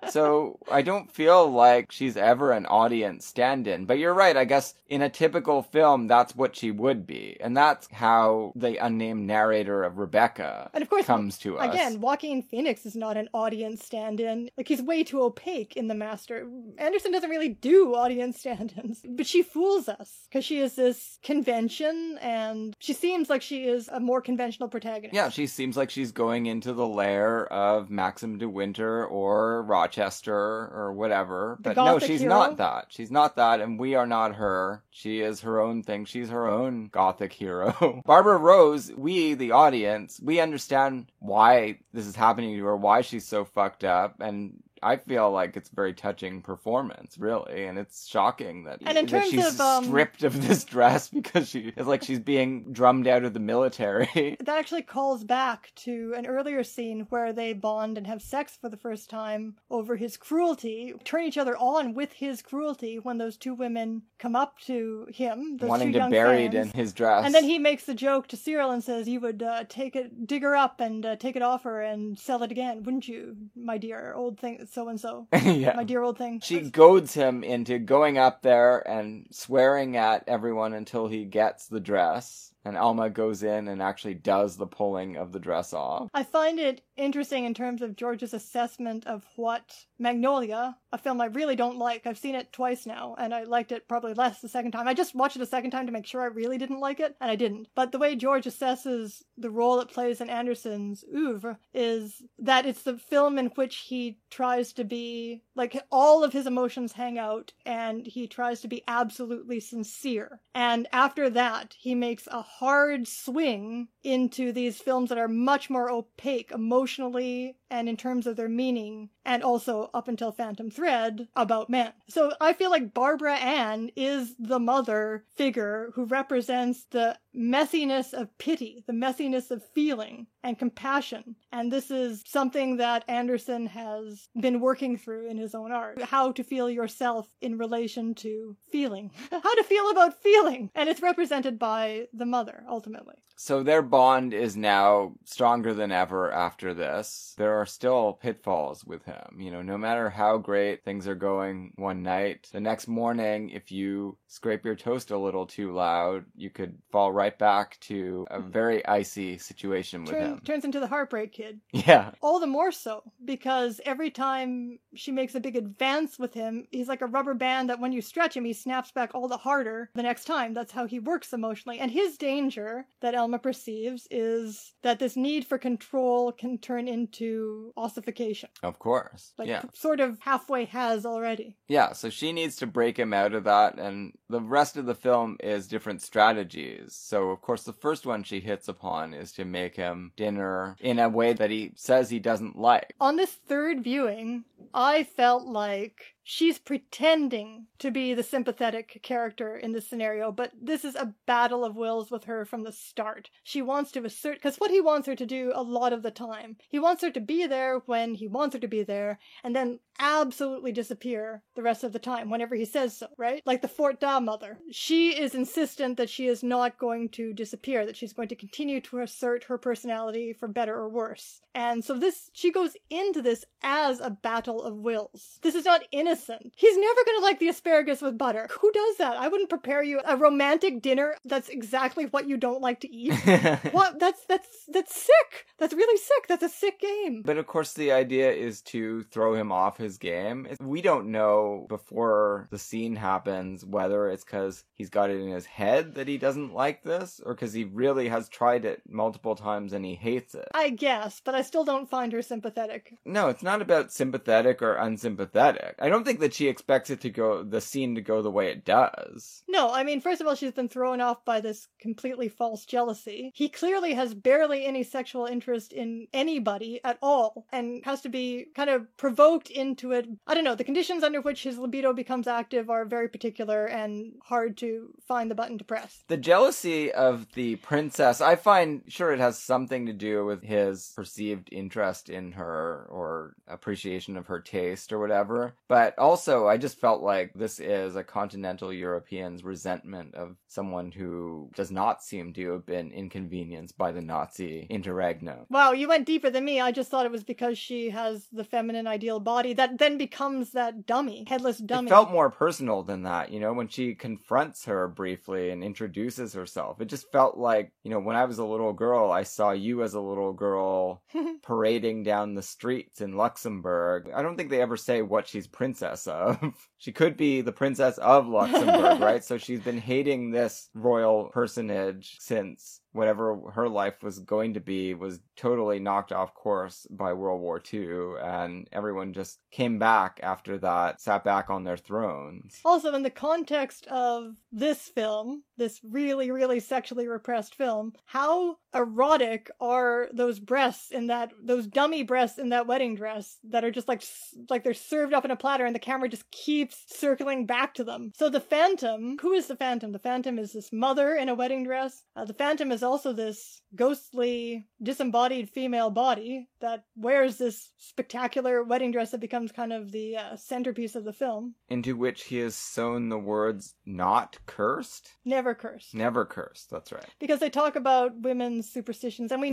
So I don't feel like she's ever an audience stand-in. But you're right, I guess in a typical film, that's what she would be. And that's how the unnamed narrator of Rebecca And of course, comes to us. Again, Joaquin Phoenix is not an audience stand-in. Like, he's way too opaque in The Master. Anderson doesn't really do audience stand-ins. But she fools us, because she is this convention, and she seems like she is a more conventional protagonist. Yeah, she seems like she's going into the lair of Maxim de Winter or Rochester or whatever. The But no, Gothic she's hero? not that. She's not that, and we are not her. She is her own thing. She's her own Gothic hero. Barbara Rose, we, the audience, we understand why this is happening to her, why she's so fucked up, and I feel like it's a very touching performance, really, and it's shocking that, And in that terms she's of, stripped of this dress because it's like she's being drummed out of the military. That actually calls back to an earlier scene where they bond and have sex for the first time over his cruelty, turn each other on with his cruelty when those two women come up to him, those Wanting two to young bury it in fans. his dress. And then he makes the joke to Cyril and says, "You would dig her up and take it off her and sell it again, wouldn't you, my dear old thing, so-and-so, yeah. my dear old thing." She goads him into going up there and swearing at everyone until he gets the dress. And Alma goes in and actually does the pulling of the dress off. I find it interesting in terms of George's assessment of what Magnolia, a film I really don't like. I've seen it twice now, and I liked it probably less the second time. I just watched it a second time to make sure I really didn't like it, and I didn't. But the way George assesses the role it plays in Anderson's oeuvre is that it's the film in which he tries to be, like, all of his emotions hang out, and he tries to be absolutely sincere. And after that, he makes a hard swing into these films that are much more opaque emotionally and in terms of their meaning, and also up until Phantom Thread, about men. So I feel like Barbara Ann is the mother figure who represents the messiness of pity, the messiness of feeling and compassion. And this is something that Anderson has been working through in his own art. How to feel yourself in relation to feeling. How to feel about feeling. And it's represented by the mother, ultimately. So their bond is now stronger than ever after this. There are still pitfalls with him. You know, no matter how great things are going one night, the next morning, if you scrape your toast a little too loud, you could fall right back to a very icy situation with him. Turns into the Heartbreak Kid. Yeah. All the more so, because every time she makes a big advance with him, he's like a rubber band that when you stretch him, he snaps back all the harder the next time. That's how he works emotionally. And his danger that Elma perceives is that this need for control can turn into ossification. Of course. Like, yeah. sort of halfway has already. Yeah, so she needs to break him out of that, and the rest of the film is different strategies. So, of course, the first one she hits upon is to make him dinner in a way that he says he doesn't like. On this third viewing, I felt like she's pretending to be the sympathetic character in this scenario, but this is a battle of wills with her from the start. She wants to assert, because what he wants her to do a lot of the time, he wants her to be there when he wants her to be there, and then absolutely disappear the rest of the time, whenever he says so, right? Like the Fort Da mother. She is insistent that she is not going to disappear, that she's going to continue to assert her personality for better or worse. And so she goes into this as a battle of wills. This is not innocent. He's never going to like the asparagus with butter. Who does that? I wouldn't prepare you a romantic dinner that's exactly what you don't like to eat. What? That's sick. That's really sick. That's a sick game. But of course the idea is to throw him off his game. We don't know before the scene happens whether it's because he's got it in his head that he doesn't like this, or because he really has tried it multiple times and he hates it. I guess, but I still don't find her sympathetic. No, it's not about sympathetic or unsympathetic. I don't think that she expects the scene to go the way it does. No, I mean, first of all, she's been thrown off by this completely false jealousy. He clearly has barely any sexual interest in anybody at all, and has to be kind of provoked into it. I don't know, the conditions under which his libido becomes active are very particular and hard to find the button to press. The jealousy of the princess, I find, sure, it has something to do with his perceived interest in her or appreciation of her taste or whatever, but But also, I just felt like this is a continental European's resentment of someone who does not seem to have been inconvenienced by the Nazi interregnum. Wow, you went deeper than me. I just thought it was because she has the feminine ideal body that then becomes that dummy, headless dummy. It felt more personal than that, when she confronts her briefly and introduces herself. It just felt like, when I was a little girl, I saw you as a little girl parading down the streets in Luxembourg. I don't think they ever say what she's princess of. She could be the princess of Luxembourg, right? So she's been hating this royal personage since whatever her life was going to be was totally knocked off course by World War II, and everyone just came back after that, sat back on their thrones. Also, in the context of this film, this really, really sexually repressed film, how erotic are those breasts in that, those dummy breasts in that wedding dress that are just like they're served up in a platter and the camera just keeps circling back to them. So the Phantom, who is the Phantom? The Phantom is this mother in a wedding dress. The Phantom is also this ghostly, disembodied female body that wears this spectacular wedding dress that becomes kind of the centerpiece of the film. Into which he has sewn the words, "not cursed"? Never cursed. Never cursed, that's right. Because they talk about women's superstitions, and we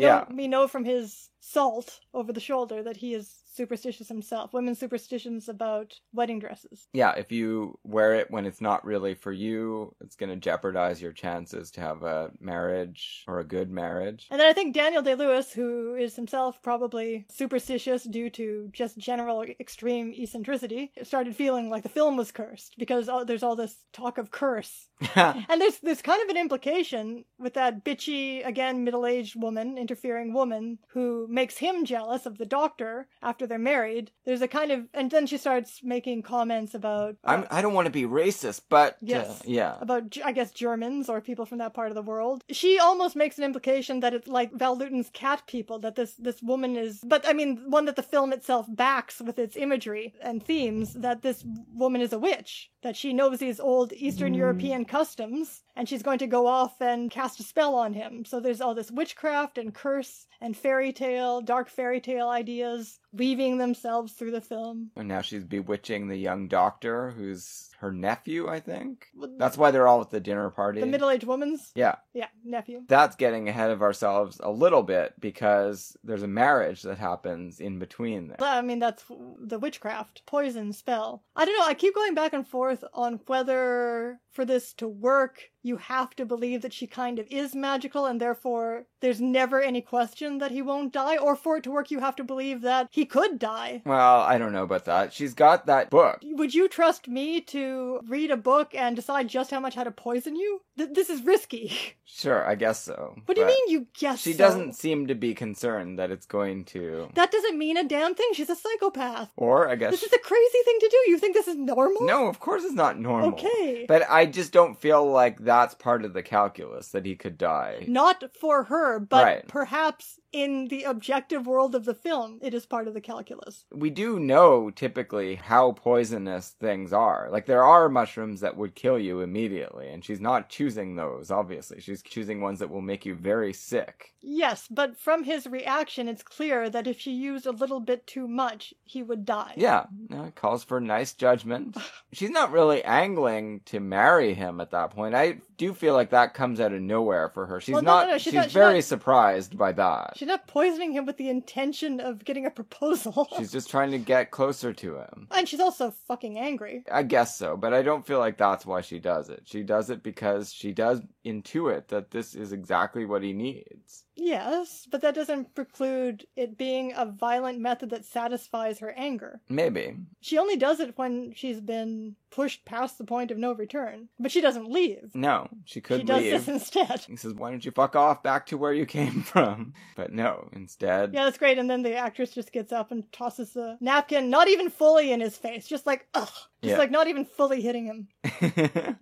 know from his salt over the shoulder that he is superstitious himself. Women's superstitions about wedding dresses. Yeah, if you wear it when it's not really for you, it's going to jeopardize your chances to have a marriage or a good marriage. And then I think Daniel Day-Lewis, who is himself probably superstitious due to just general extreme eccentricity, started feeling like the film was cursed because there's all this talk of curse. And there's kind of an implication with that bitchy, again, middle-aged woman, interfering woman, who makes him jealous of the doctor after they're married. There's a kind of, and then she starts making comments about I don't want to be racist, but yes, yeah, about, I guess, Germans or people from that part of the world. She almost makes an implication that it's like Val Lewton's cat people, that this woman is, but I mean, one that the film itself backs with its imagery and themes, that this woman is a witch, that she knows these old Eastern European customs, and she's going to go off and cast a spell on him. So there's all this witchcraft and curse and fairy tale, dark fairy tale ideas weaving themselves through the film. And now she's bewitching the young doctor, who's her nephew, I think. That's why they're all at the dinner party. The middle-aged woman's? Yeah. Yeah, nephew. That's getting ahead of ourselves a little bit because there's a marriage that happens in between there. I mean, that's the witchcraft, poison spell. I don't know, I keep going back and forth on whether for this to work, you have to believe that she kind of is magical and therefore there's never any question that he won't die, or for it to work, you have to believe that he could die. Well, I don't know about that. She's got that book. Would you trust me to read a book and decide just how much how to poison you? This is risky. Sure, I guess so. What do you mean you guess She so? doesn't seem to be concerned that it's going to... That doesn't mean a damn thing. She's a psychopath. Or, I guess... This is a crazy thing to do. You think this is normal? No, of course it's not normal. Okay. But I just don't feel like that's part of the calculus, that he could die. Not for her, but Right. perhaps in the objective world of the film, it is part of the calculus. We do know, typically, how poisonous things are. Like, there are mushrooms that would kill you immediately, and she's not choosing those, obviously. She's choosing ones that will make you very sick. Yes, but from his reaction, it's clear that if she used a little bit too much, he would die. Yeah, it calls for nice judgment. She's not really angling to marry him at that point. I do feel like that comes out of nowhere for her. She's Well, not. she's She's not- very surprised by that. She's not poisoning him with the intention of getting a proposal. She's just trying to get closer to him. And she's also fucking angry. I guess so, but I don't feel like that's why she does it. She does it because she does intuit that this is exactly what he needs. Yes, but that doesn't preclude it being a violent method that satisfies her anger. Maybe. She only does it when she's been pushed past the point of no return. But she doesn't leave. No, she could She does leave. this instead. He says, why don't you fuck off back to where you came from? But no, instead... Yeah, that's great. And then the actress just gets up and tosses the napkin, not even fully in his face. Just like, ugh. Just Yeah. like not even fully hitting him.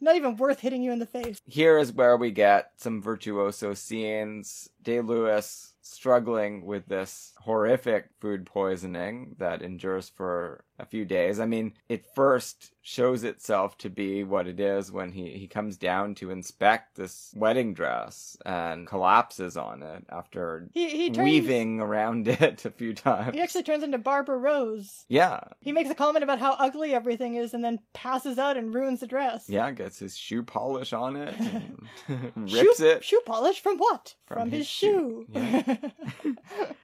Not even worth hitting you in the face. Here is where we get some virtuoso scenes. Day-Lewis struggling with this horrific food poisoning that endures for a few days. I mean, it first shows itself to be what it is when he comes down to inspect this wedding dress and collapses on it after He weaving around it a few times. He actually turns into Barbara Rose. Yeah. He makes a comment about how ugly everything is and then passes out and ruins the dress. Yeah, gets his shoe polish on it, and rips it. Shoe polish from what? From his his shoe. Yeah.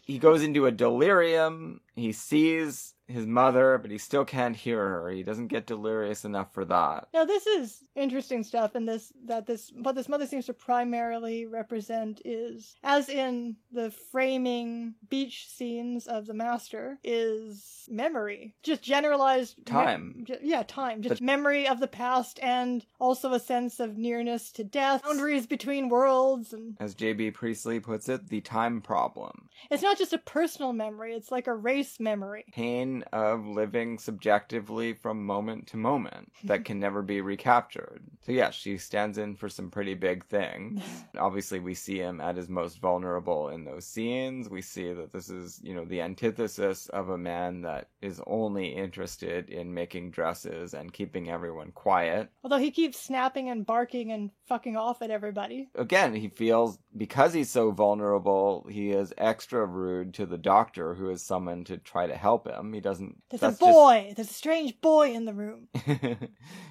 He goes into a delirium. He sees his mother, but he still can't hear her. He doesn't get delirious enough for that. Now this is interesting stuff, and what this mother seems to primarily represent is, as in the framing beach scenes of The Master, is memory. Just generalized Time. Time. Just memory of the past, and also a sense of nearness to death, boundaries between worlds, and As J.B. Priestley puts it, the time problem. it's not just a personal memory, it's like a race memory. Pain of living subjectively from moment to moment that can never be recaptured. So yeah, she stands in for some pretty big things. Obviously we see him at his most vulnerable in those scenes. We see that this is, the antithesis of a man that is only interested in making dresses and keeping everyone quiet. Although he keeps snapping and barking and fucking off at everybody. Again, he feels, because he's so vulnerable, he is extra rude to the doctor who is summoned to try to help him. He doesn't... There's a boy! There's a strange boy in the room.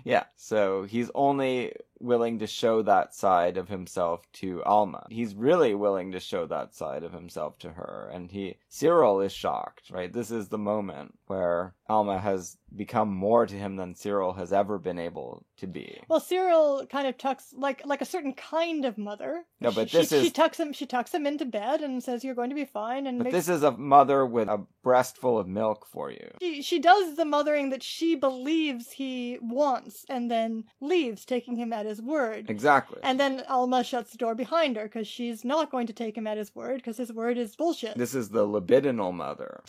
Yeah, so he's only willing to show that side of himself to Alma. He's really willing to show that side of himself to her, and Cyril is shocked, right? This is the moment where Alma has become more to him than Cyril has ever been able to be. Well, Cyril kind of tucks, like a certain kind of mother. No, but she tucks him into bed and says, "You're going to be fine." But this is a mother with a breast full of milk for you. She does the mothering that she believes he wants, and then leaves, taking him at his word. Exactly. And then Alma shuts the door behind her, because she's not going to take him at his word, because his word is bullshit. This is the libidinal mother.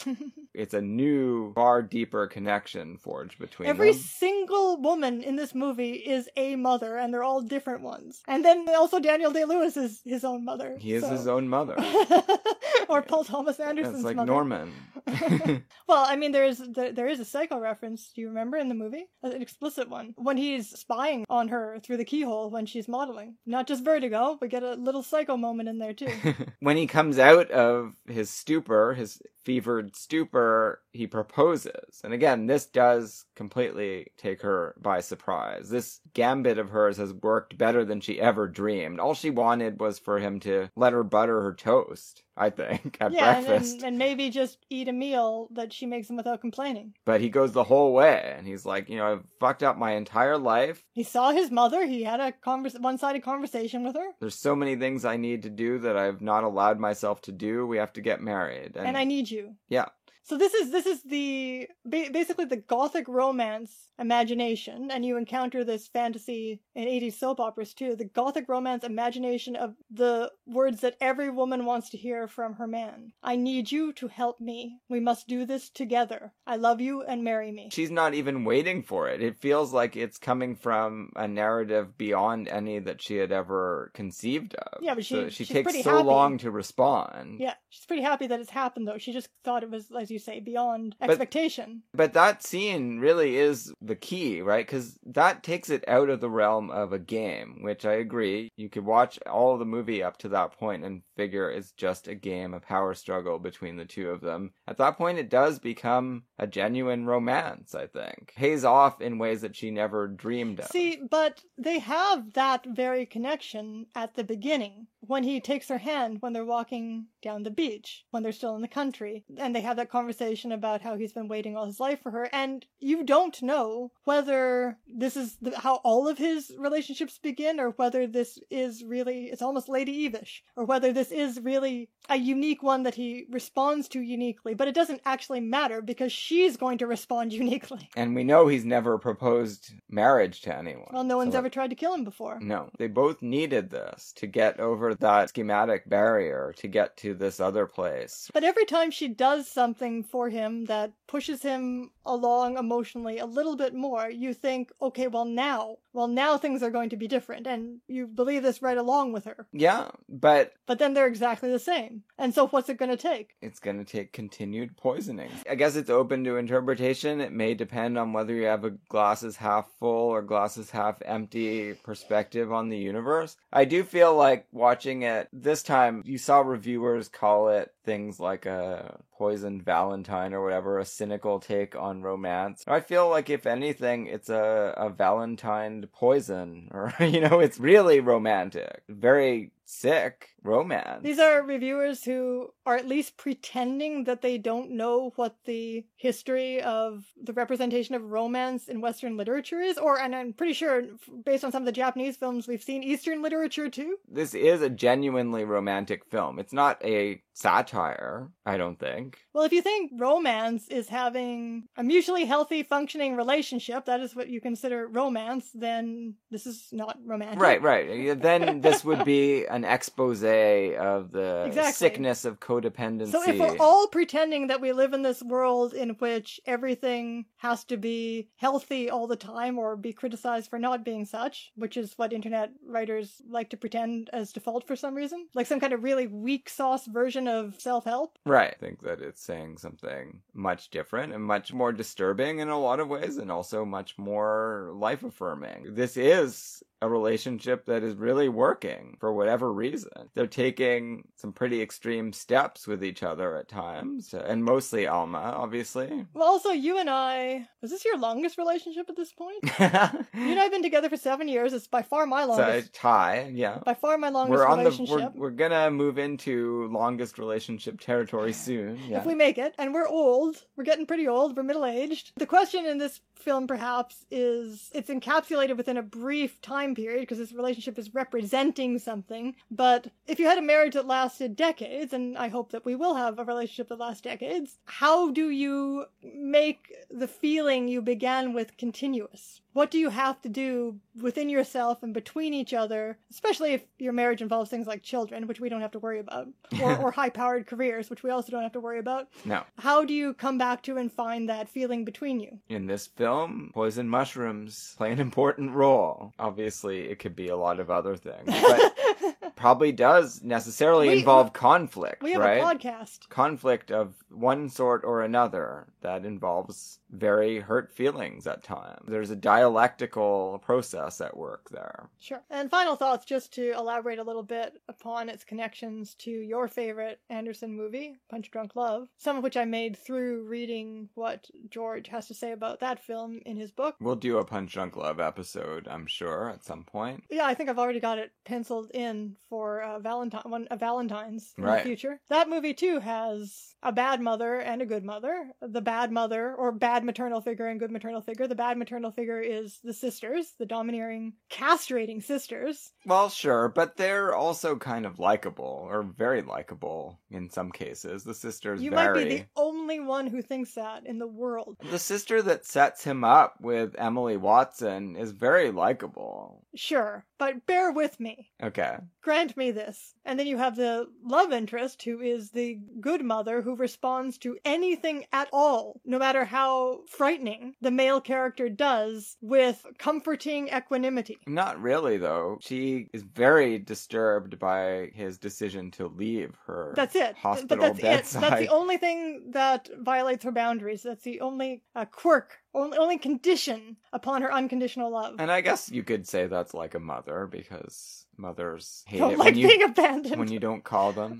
It's a new, far deeper connection forged between Every them. single woman in this movie is a mother, and they're all different ones. And then also Daniel Day-Lewis is his own mother. He is his own mother. Or Paul Thomas Anderson's It's like mother. Norman. Well, I mean, there is a Psycho reference. Do you remember in the movie? An explicit one. When he's spying on her through the keyhole when she's modeling. Not just Vertigo. We get a little Psycho moment in there, too. When he comes out of his stupor, his fevered stupor, he proposes. And again, this does completely take her by surprise. This gambit of hers has worked better than she ever dreamed. All she wanted was for him to let her butter her toast, I think, at breakfast. And maybe just eat a meal that she makes him without complaining. But he goes the whole way, and he's like, I've fucked up my entire life. He saw his mother. He had a one-sided conversation with her. There's so many things I need to do that I've not allowed myself to do. We have to get married. And I need you. Yeah. So this is basically the gothic romance imagination, and you encounter this fantasy in 80s soap operas too, the gothic romance imagination of the words that every woman wants to hear from her man. I need you to help me. We must do this together. I love you and marry me. She's not even waiting for it. It feels like it's coming from a narrative beyond any that she had ever conceived of. Yeah, but she takes pretty so happy. long to respond. Yeah, she's pretty happy that it's happened though. She just thought it was, as you say, beyond expectation. But that scene really is the key, right? Because that takes it out of the realm of a game, which I agree. You could watch all of the movie up to that point and figure it's just a game, a power struggle between the two of them. At that point, it does become a genuine romance, I think. Pays off in ways that she never dreamed of. See, but they have that very connection at the beginning, when he takes her hand when they're walking down the beach, when they're still in the country, and they have that conversation about how he's been waiting all his life for her, and you don't know whether this is how all of his relationships begin, or whether this is really, it's almost Lady Evish, or whether this is really a unique one that he responds to uniquely, but it doesn't actually matter because she's going to respond uniquely. And we know he's never proposed marriage to anyone. Well, no one's ever tried to kill him before. No. They both needed this to get over that schematic barrier to get to this other place. But every time she does something for him that pushes him along emotionally a little bit more, you think, okay, well now things are going to be different, and you believe this right along with her. Yeah, but then they're exactly the same. And so what's it going to take? it's going to take continued poisoning. I guess it's open to interpretation. It may depend on whether you have a glasses half full or glasses half empty perspective on the universe. I do feel like watching it this time, you saw reviewers call it things like a poisoned Valentine or whatever, a cynical take on romance. I feel like if anything, it's a Valentine poison, or, it's really romantic. Very sick romance. These are reviewers who are at least pretending that they don't know what the history of the representation of romance in Western literature is, and I'm pretty sure, based on some of the Japanese films we've seen, Eastern literature too. This is a genuinely romantic film. It's not a satire, I don't think. Well, if you think romance is having a mutually healthy, functioning relationship, that is what you consider romance, then this is not romantic. Right. Then this would be an expose of the Exactly. sickness of codependency. So if we're all pretending that we live in this world in which everything has to be healthy all the time or be criticized for not being such, which is what internet writers like to pretend as default for some reason, like some kind of really weak sauce version of self-help. Right. I think that it's saying something much different and much more disturbing in a lot of ways, and also much more life-affirming. This is a relationship that is really working for whatever reason. They're taking some pretty extreme steps with each other at times, and mostly Alma, obviously. Well, also, you and I... Was this your longest relationship at this point? You and I have been together for 7 years. It's by far my longest. It's a tie, yeah. By far my longest relationship. We're gonna move into longest relationship territory soon, yeah. If we make it. And we're old. We're getting pretty old. We're middle-aged. The question in this film, perhaps, is it's encapsulated within a brief time period, because this relationship is representing something. But if you had a marriage that lasted decades, and I hope that we will have a relationship that lasts decades, how do you make the feeling you began with continuous? What do you have to do within yourself and between each other, especially if your marriage involves things like children, which we don't have to worry about, or high-powered careers, which we also don't have to worry about? No. How do you come back to and find that feeling between you? In this film, poison mushrooms play an important role. Obviously, it could be a lot of other things, but probably does necessarily involve conflict, We have right? a podcast. Conflict of one sort or another that involves very hurt feelings at times. There's a dialectical process at work there. Sure. And final thoughts, just to elaborate a little bit upon its connections to your favorite Anderson movie, Punch Drunk Love, some of which I made through reading what George has to say about that film in his book. We'll do a Punch Drunk Love episode, I'm sure, at some point. Yeah, I think I've already got it penciled in for Valentine's in the Right. future. That movie, too, has a bad mother and a good mother. The bad mother, or bad maternal figure and good maternal figure. The bad maternal figure is the sisters, the domineering, castrating sisters. Well, sure, but they're also kind of likable, or very likable in some cases. The sisters You vary. might be the only one who thinks that in the world. The sister that sets him up with Emily Watson is very likable. Sure, but bear with me. Okay. Grant me this. And then you have the love interest, who is the good mother who responds to anything at all, no matter how frightening the male character does, with comforting equanimity. Not really, though. She is very disturbed by his decision to leave her That's it. hospital But that's bedside. it. That's the only thing that violates her boundaries. That's the only quirk, only condition upon her unconditional love. And I guess you could say that's like a mother, because mothers hate Don't it like being abandoned. when you don't call them.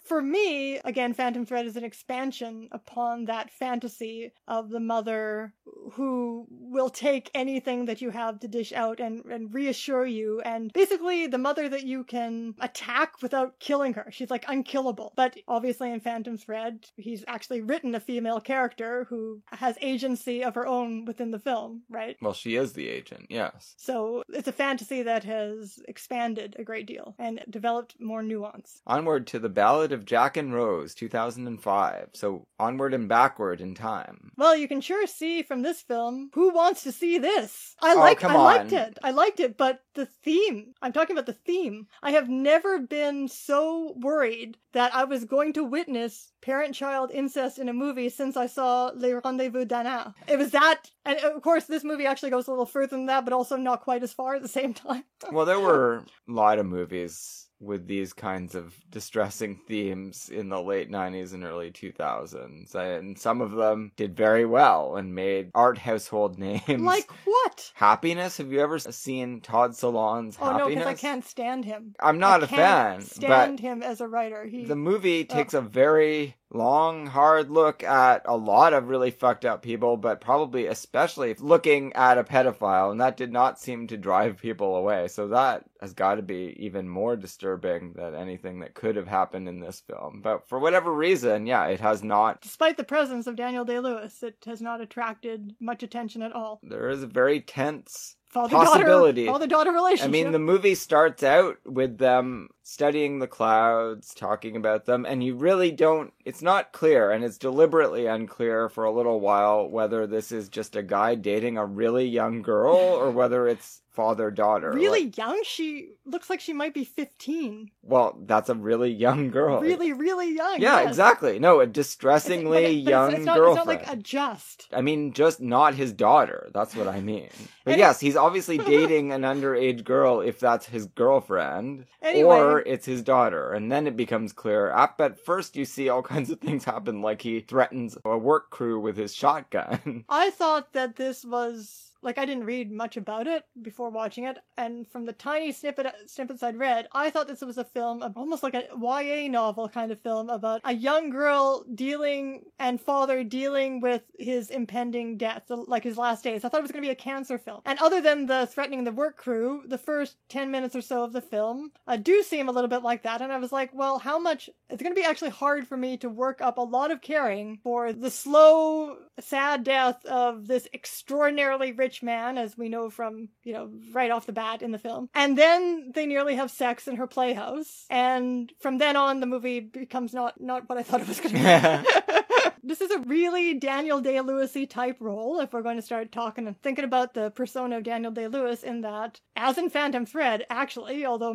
For me, again, Phantom Thread is an expansion upon that fantasy of the mother who will take anything that you have to dish out and reassure you, and basically the mother that you can attack without killing her. She's like unkillable. But obviously in Phantom Thread, he's actually written a female character who has agency of her own within the film, right? Well, she is the agent, yes. So it's a fantasy that has expanded a great deal and developed more nuance. Onward to the Ballad of Jack and Rose, 2005. So onward and backward in time. Well, you can sure see from this this film, who wants to see this? I Oh, liked come on. it. I liked it, but the theme, I'm talking about the theme. I have never been so worried that I was going to witness parent-child incest in a movie since I saw Les Rendezvous d'Anna. It was that, and of course this movie actually goes a little further than that, but also not quite as far at the same time. Well, there were a lot of movies with these kinds of distressing themes in the late 90s and early 2000s. And some of them did very well and made art household names. Like what? Happiness? Have you ever seen Todd Solondz Oh no, Happiness? because I can't stand him. I'm not I a can't fan, stand but him as a writer. the movie takes a very long, hard look at a lot of really fucked up people, but probably especially looking at a pedophile, and that did not seem to drive people away. So that has got to be even more disturbing than anything that could have happened in this film. But for whatever reason, yeah, it has not. Despite the presence of Daniel Day-Lewis, it has not attracted much attention at all. There is a very tense Father-daughter possibility. relationship. I mean, the movie starts out with them studying the clouds, talking about them, and you really don't, it's not clear, and it's deliberately unclear for a little while whether this is just a guy dating a really young girl or whether it's father-daughter. Really young? She looks like she might be 15. Well, that's a really young girl. Really, really young. Yeah, yes. exactly. No, a distressingly young it's not, girlfriend. It's not like adjust. I mean, just not his daughter. That's what I mean. But And yes, he's obviously dating an underage girl if that's his girlfriend. Anyway. Or it's his daughter. And then it becomes clear. At first you see all kinds of things happen, like he threatens a work crew with his shotgun. I thought that this was... Like, I didn't read much about it before watching it, and from the tiny snippets I'd read, I thought this was a film, almost like a YA novel kind of film, about a young girl father dealing with his impending death, like his last days. I thought it was going to be a cancer film. And other than the threatening the work crew, the first 10 minutes or so of the film do seem a little bit like that, and I was like, well, how much... It's going to be actually hard for me to work up a lot of caring for the slow, sad death of this extraordinarily rich man, as we know from, right off the bat in the film. And then they nearly have sex in her playhouse. And from then on, the movie becomes not what I thought it was going to be. This is a really Daniel Day-Lewis-y type role, if we're going to start talking and thinking about the persona of Daniel Day-Lewis, in that, as in Phantom Thread, actually, although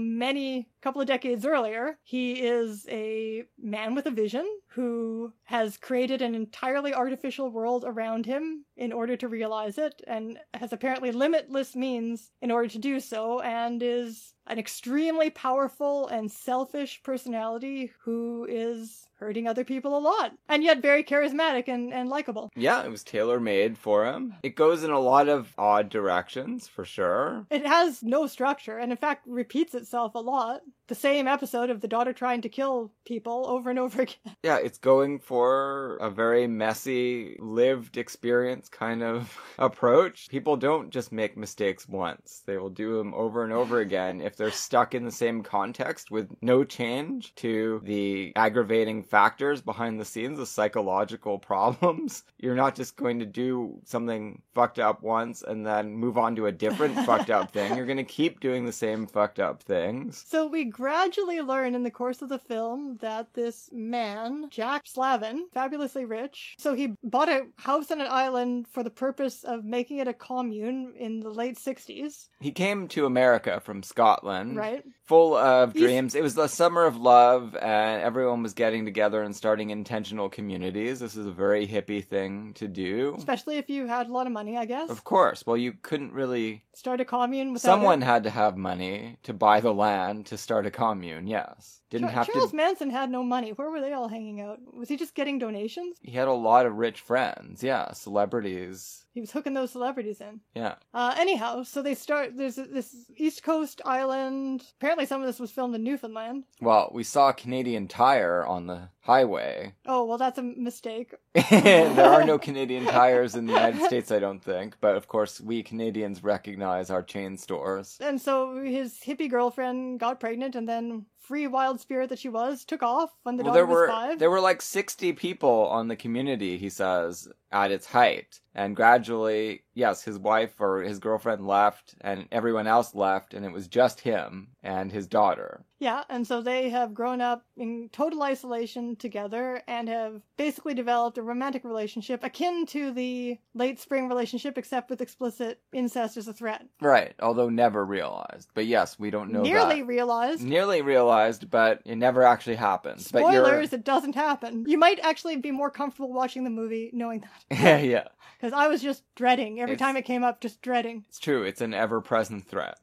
couple of decades earlier, he is a man with a vision who has created an entirely artificial world around him in order to realize it, and has apparently limitless means in order to do so, and is an extremely powerful and selfish personality who is hurting other people a lot, and yet very charismatic and likable. Yeah, it was tailor-made for him. It goes in a lot of odd directions, for sure. It has no structure, and in fact repeats itself a lot. The same episode of the daughter trying to kill people over and over again. Yeah, it's going for a very messy, lived experience kind of approach. People don't just make mistakes once. They will do them over and over again if they're stuck in the same context with no change to the aggravating factors behind the scenes, the psychological problems. You're not just going to do something fucked up once and then move on to a different fucked up thing. You're going to keep doing the same fucked up things. So we gradually learn in the course of the film that this man, Jack Slavin, fabulously rich, so he bought a house on an island for the purpose of making it a commune in the late 60s. He came to America from Scotland. Right. Full of dreams. It was the summer of love, and everyone was getting together and starting intentional communities. This is a very hippie thing to do. Especially if you had a lot of money, I guess. Of course. Well, you couldn't really... Start a commune without... Someone had to have money to buy the land to start a commune, yes. Charles Manson had no money. Where were they all hanging out? Was he just getting donations? He had a lot of rich friends, yeah, celebrities. He was hooking those celebrities in. Yeah. Anyhow, so they start, there's this East Coast island. Apparently some of this was filmed in Newfoundland. Well, we saw Canadian Tire on the highway. Oh, well, that's a mistake. There are no Canadian Tires in the United States, I don't think. But, of course, we Canadians recognize our chain stores. And so his hippie girlfriend got pregnant, and then free wild spirit that she was, took off when the daughter was 5. There were like 60 people on the community, he says, at its height. And gradually, yes, his wife or his girlfriend left and everyone else left, and it was just him and his daughter. Yeah, and so they have grown up in total isolation together and have basically developed a romantic relationship akin to the late spring relationship, except with explicit incest as a threat. Right, although never realized. But yes, we don't know Nearly that. realized. Nearly realized, but it never actually happens. Spoilers, it doesn't happen. You might actually be more comfortable watching the movie knowing that. Yeah. Because I was just dreading. Every time it came up, just dreading. It's true, it's an ever-present threat.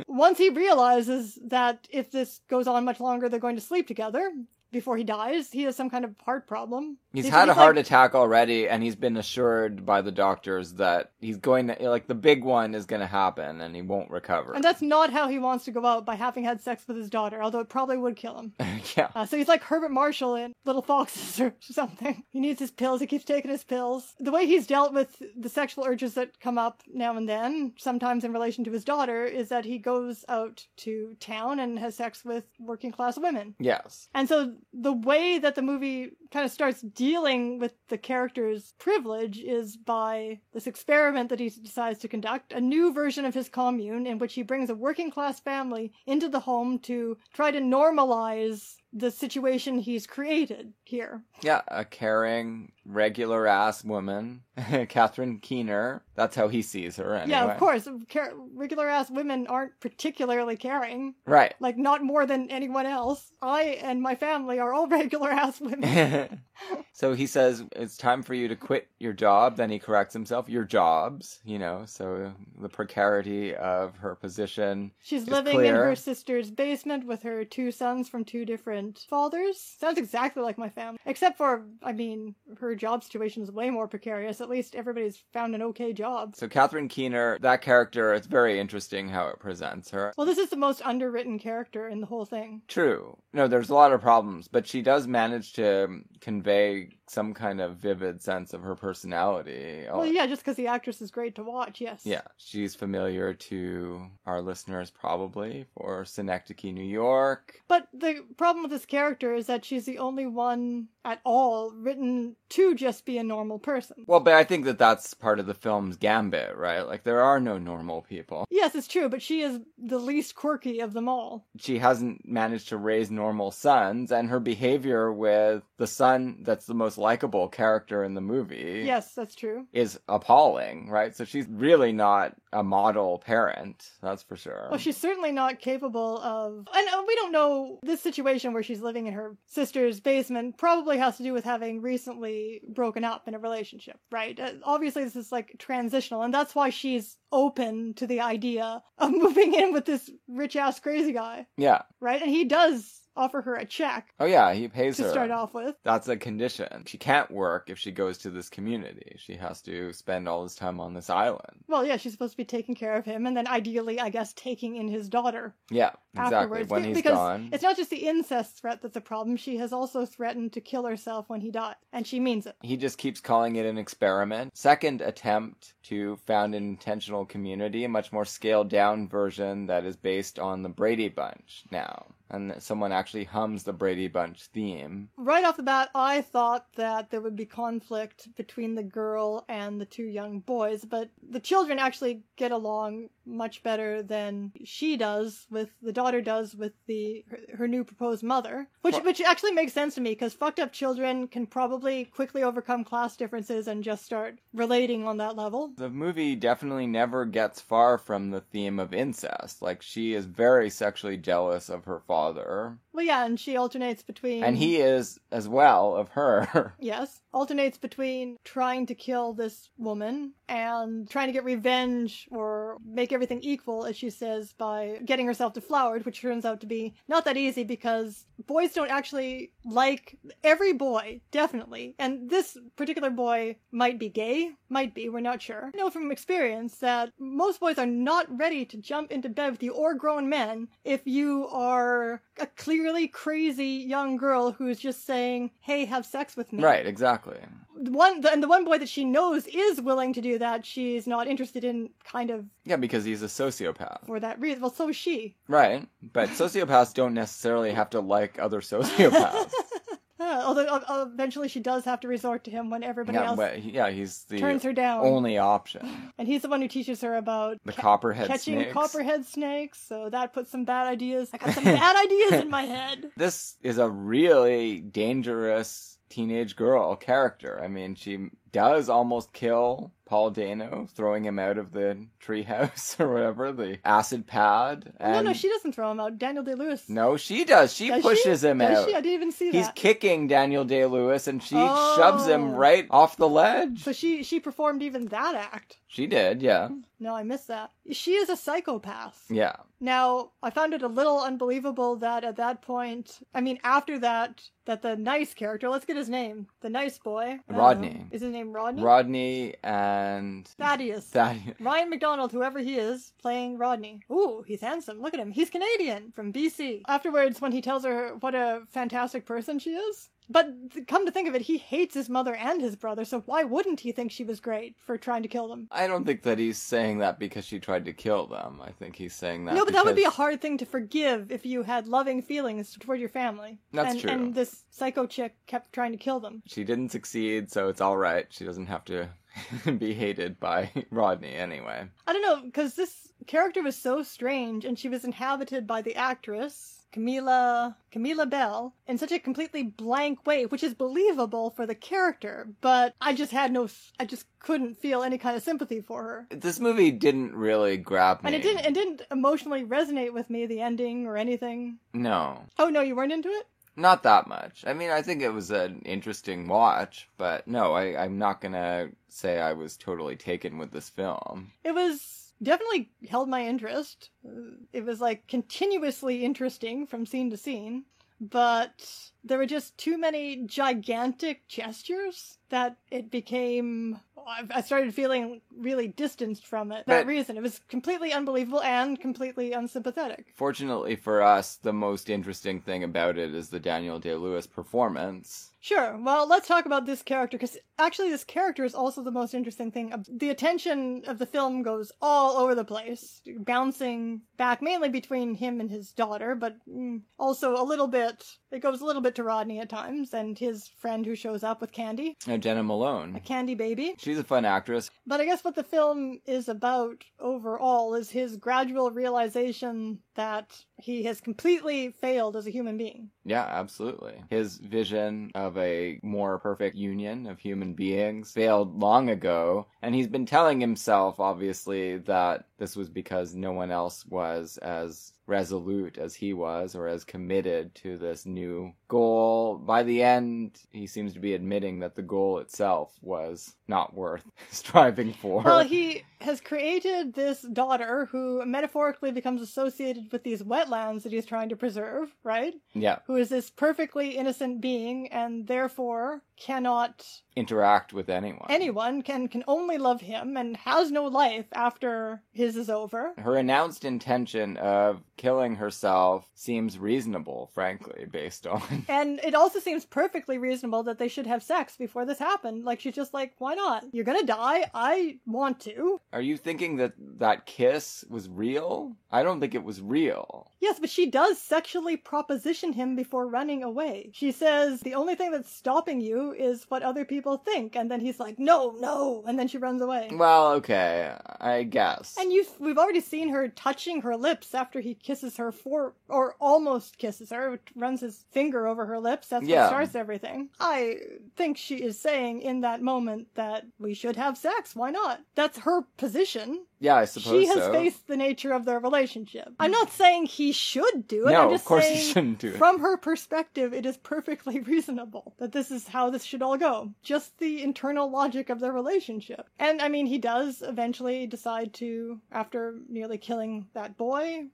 Once he realizes that if this goes on much longer, they're going to sleep together before he dies, he has some kind of heart problem. He's had a heart attack already, and he's been assured by the doctors that he's going to, like, the big one is going to happen, and he won't recover. And that's not how he wants to go out, by having had sex with his daughter, although it probably would kill him. Yeah. So he's like Herbert Marshall in Little Foxes or something. He needs his pills, he keeps taking his pills. The way he's dealt with the sexual urges that come up now and then, sometimes in relation to his daughter, is that he goes out to town and has sex with working class women. Yes. And so the way that the movie kind of starts dealing with the character's privilege is by this experiment that he decides to conduct, a new version of his commune in which he brings a working class family into the home to try to normalize the situation he's created here. Yeah, a caring, regular-ass woman, Catherine Keener. That's how he sees her, anyway. Yeah, of course. Regular-ass women aren't particularly caring. Right. Like, not more than anyone else. I and my family are all regular-ass women. So he says, it's time for you to quit your job. Then he corrects himself. Your jobs, so the precarity of her position. She's living in her sister's basement with her two sons from two different fathers. Sounds exactly like my family. Except for, her job situation is way more precarious. At least everybody's found an okay job. So Catherine Keener, that character, it's very interesting how it presents her. Well, this is the most underwritten character in the whole thing. True. No, there's a lot of problems, but she does manage to convey some kind of vivid sense of her personality. Well, yeah, just because the actress is great to watch, yes. Yeah, she's familiar to our listeners probably for Synecdoche, New York. But the problem with this character is that she's the only one at all written to just be a normal person. Well, but I think that that's part of the film's gambit, right? Like, there are no normal people. Yes, it's true, but she is the least quirky of them all. She hasn't managed to raise normal sons, and her behavior with the son that's the most likable character in the movie. Yes, that's true. Is appalling, right? So she's really not a model parent, that's for sure. Well, she's certainly not capable of... And we don't know, this situation where she's living in her sister's basement probably has to do with having recently broken up in a relationship, right? Obviously, this is like transitional, and that's why she's open to the idea of moving in with this rich-ass crazy guy. Yeah. Right? And he does offer her a check. Oh yeah, he pays her. To start off with. That's a condition. She can't work if she goes to this community. She has to spend all this time on this island. Well, yeah, she's supposed to be taking care of him, and then ideally, I guess, taking in his daughter. Yeah, exactly. Afterwards. When he's because gone. It's not just the incest threat that's a problem. She has also threatened to kill herself when he dies, and she means it. He just keeps calling it an experiment. Second attempt to found an intentional community, a much more scaled down version that is based on the Brady Bunch now. And someone actually hums the Brady Bunch theme. Right off the bat, I thought that there would be conflict between the girl and the two young boys, but the children actually get along much better than the daughter does with her new proposed mother. Which actually makes sense to me, because fucked up children can probably quickly overcome class differences and just start relating on that level. The movie definitely never gets far from the theme of incest. Like, she is very sexually jealous of her father. Well, yeah, and she alternates between... And he is, as well, of her. Yes. Alternates between trying to kill this woman and trying to get revenge or make everything equal, as she says, by getting herself deflowered, which turns out to be not that easy because boys don't actually like... Every boy, definitely. And this particular boy might be gay. Might be, we're not sure. I know from experience that most boys are not ready to jump into bed with you or grown men if you are a clearly crazy young girl who's just saying, hey, have sex with me. Right, exactly. The one boy that she knows is willing to do that, she's not interested in, kind of... Yeah, because he's a sociopath. For that reason. Well, so is she. Right, but sociopaths don't necessarily have to like other sociopaths. Although eventually she does have to resort to him when everybody else He's the turns her down. only option. And he's the one who teaches her about The copperhead catching snakes. copperhead snakes. So that puts some bad ideas. I got some bad ideas in my head. This is a really dangerous teenage girl character. I mean, she does almost kill Paul Dano, throwing him out of the treehouse or whatever, the acid pad. And No, she doesn't throw him out. Daniel Day-Lewis. No, she does. She Does pushes him Does out. she? I didn't even see He's that. kicking Daniel Day-Lewis, and she Oh. shoves him right off the ledge. So she performed even that act. She did, yeah. No, I missed that. She is a psychopath. Yeah. Now, I found it a little unbelievable that at that point, I mean, after that the nice character, let's get his name, the nice boy. Rodney. Is his name Rodney? Rodney and... Thaddeus. Ryan McDonald, whoever he is, playing Rodney. Ooh, he's handsome. Look at him. He's Canadian, from BC. Afterwards, when he tells her what a fantastic person she is. But come to think of it, he hates his mother and his brother, so why wouldn't he think she was great for trying to kill them? I don't think that he's saying that because she tried to kill them. I think he's saying that No, but that would be a because- hard thing to forgive if you had loving feelings toward your family. That's true. And this psycho chick kept trying to kill them. She didn't succeed, so it's all right. She doesn't have to be hated by Rodney anyway. I don't know, because this character was so strange, and she was inhabited by the actress Camila Bell in such a completely blank way, which is believable for the character, but I just couldn't feel any kind of sympathy for her. This movie didn't really grab me. And it didn't emotionally resonate with me, the ending or anything. No. Oh no, you weren't into it? Not that much. I mean, I think it was an interesting watch, but no, I'm not gonna say I was totally taken with this film. It was definitely held my interest. It was like continuously interesting from scene to scene, but there were just too many gigantic gestures that it became... I started feeling really distanced from it. For that reason. It was completely unbelievable and completely unsympathetic. Fortunately for us, the most interesting thing about it is the Daniel Day-Lewis performance. Sure. Well, let's talk about this character, because actually this character is also the most interesting thing. The attention of the film goes all over the place, bouncing back mainly between him and his daughter, but also it goes a little bit to Rodney at times, and his friend who shows up with Candy. Jenna Malone. A Candy baby. She's a fun actress. But I guess what the film is about overall is his gradual realization that he has completely failed as a human being. Yeah, absolutely. His vision of a more perfect union of human beings failed long ago, and he's been telling himself, obviously, that this was because no one else was as resolute as he was or as committed to this new goal. By the end, he seems to be admitting that the goal itself was not worth striving for. Well, he has created this daughter who metaphorically becomes associated with these wetlands that he's trying to preserve, right? Yeah. Who is this perfectly innocent being and therefore cannot interact with anyone. Anyone can only love him and has no life after his is over. Her announced intention of killing herself seems reasonable, frankly, based on... And it also seems perfectly reasonable that they should have sex before this happened. Like, she's just like, why not? You're gonna die. I want to. Are you thinking that kiss was real? I don't think it was real. Yes, but she does sexually proposition him before running away. She says, the only thing that's stopping you is what other people think. And then he's like, no. And then she runs away. Well, okay, I guess. And we've already seen her touching her lips after he kisses her or almost kisses her, runs his finger over her lips. That's what starts everything. I think she is saying in that moment that we should have sex. Why not? That's her position. Yeah, I suppose she has faced the nature of their relationship. I'm not saying he should do it. No, I'm just of course saying he shouldn't do it. From her perspective, it is perfectly reasonable that this is how this should all go. Just the internal logic of their relationship. And, I mean, he does eventually decide to, after nearly killing that boy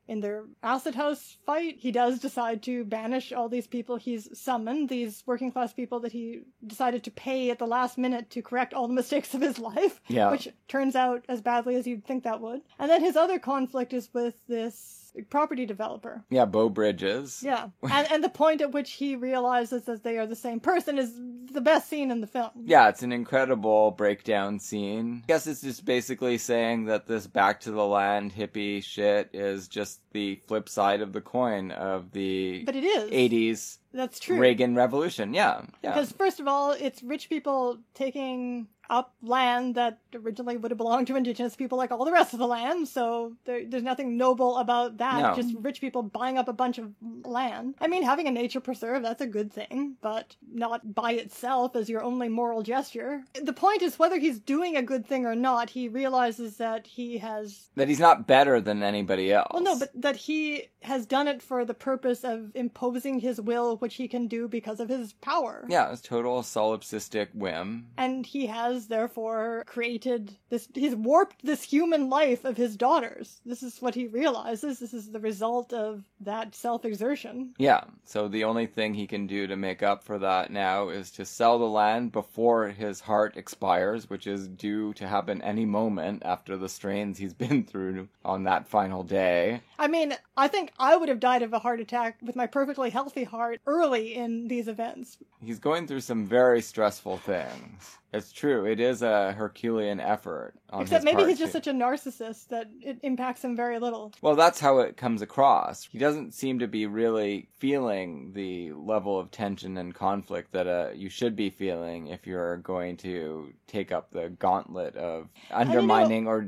in their acid house fight, he does decide to banish all these people he's summoned, these working class people that he decided to pay at the last minute to correct all the mistakes of his life. Yeah. Which turns out as bad badly as you'd think that would. And then his other conflict is with this property developer. Yeah, Beau Bridges. Yeah. And the point at which he realizes that they are the same person is the best scene in the film. Yeah, it's an incredible breakdown scene. I guess it's just basically saying that this back to the land hippie shit is just the flip side of the coin of the But it is. 80s That's true. Reagan Revolution. Yeah. Because first of all, it's rich people taking up land that originally would have belonged to indigenous people like all the rest of the land, so there's nothing noble about that. No. Just rich people buying up a bunch of land. I mean, having a nature preserve, that's a good thing, but not by itself as your only moral gesture. The point is, whether he's doing a good thing or not, he realizes that he has... That he's not better than anybody else. Well, no, but that he has done it for the purpose of imposing his will, which he can do because of his power. Yeah, it's total solipsistic whim. And he has, therefore, created this, he's warped this human life of his daughters. This is what he realizes. This is the result of that self-exertion. Yeah, so the only thing he can do to make up for that now is to sell the land before his heart expires, which is due to happen any moment after the strains he's been through on that final day. I mean, I think I would have died of a heart attack with my perfectly healthy heart early in these events. He's going through some very stressful things. It's true. It is a Herculean effort on Except his maybe part, he's just too. such a narcissist that it impacts him very little. Well, that's how it comes across. He doesn't seem to be really feeling the level of tension and conflict that you should be feeling if you're going to take up the gauntlet of undermining or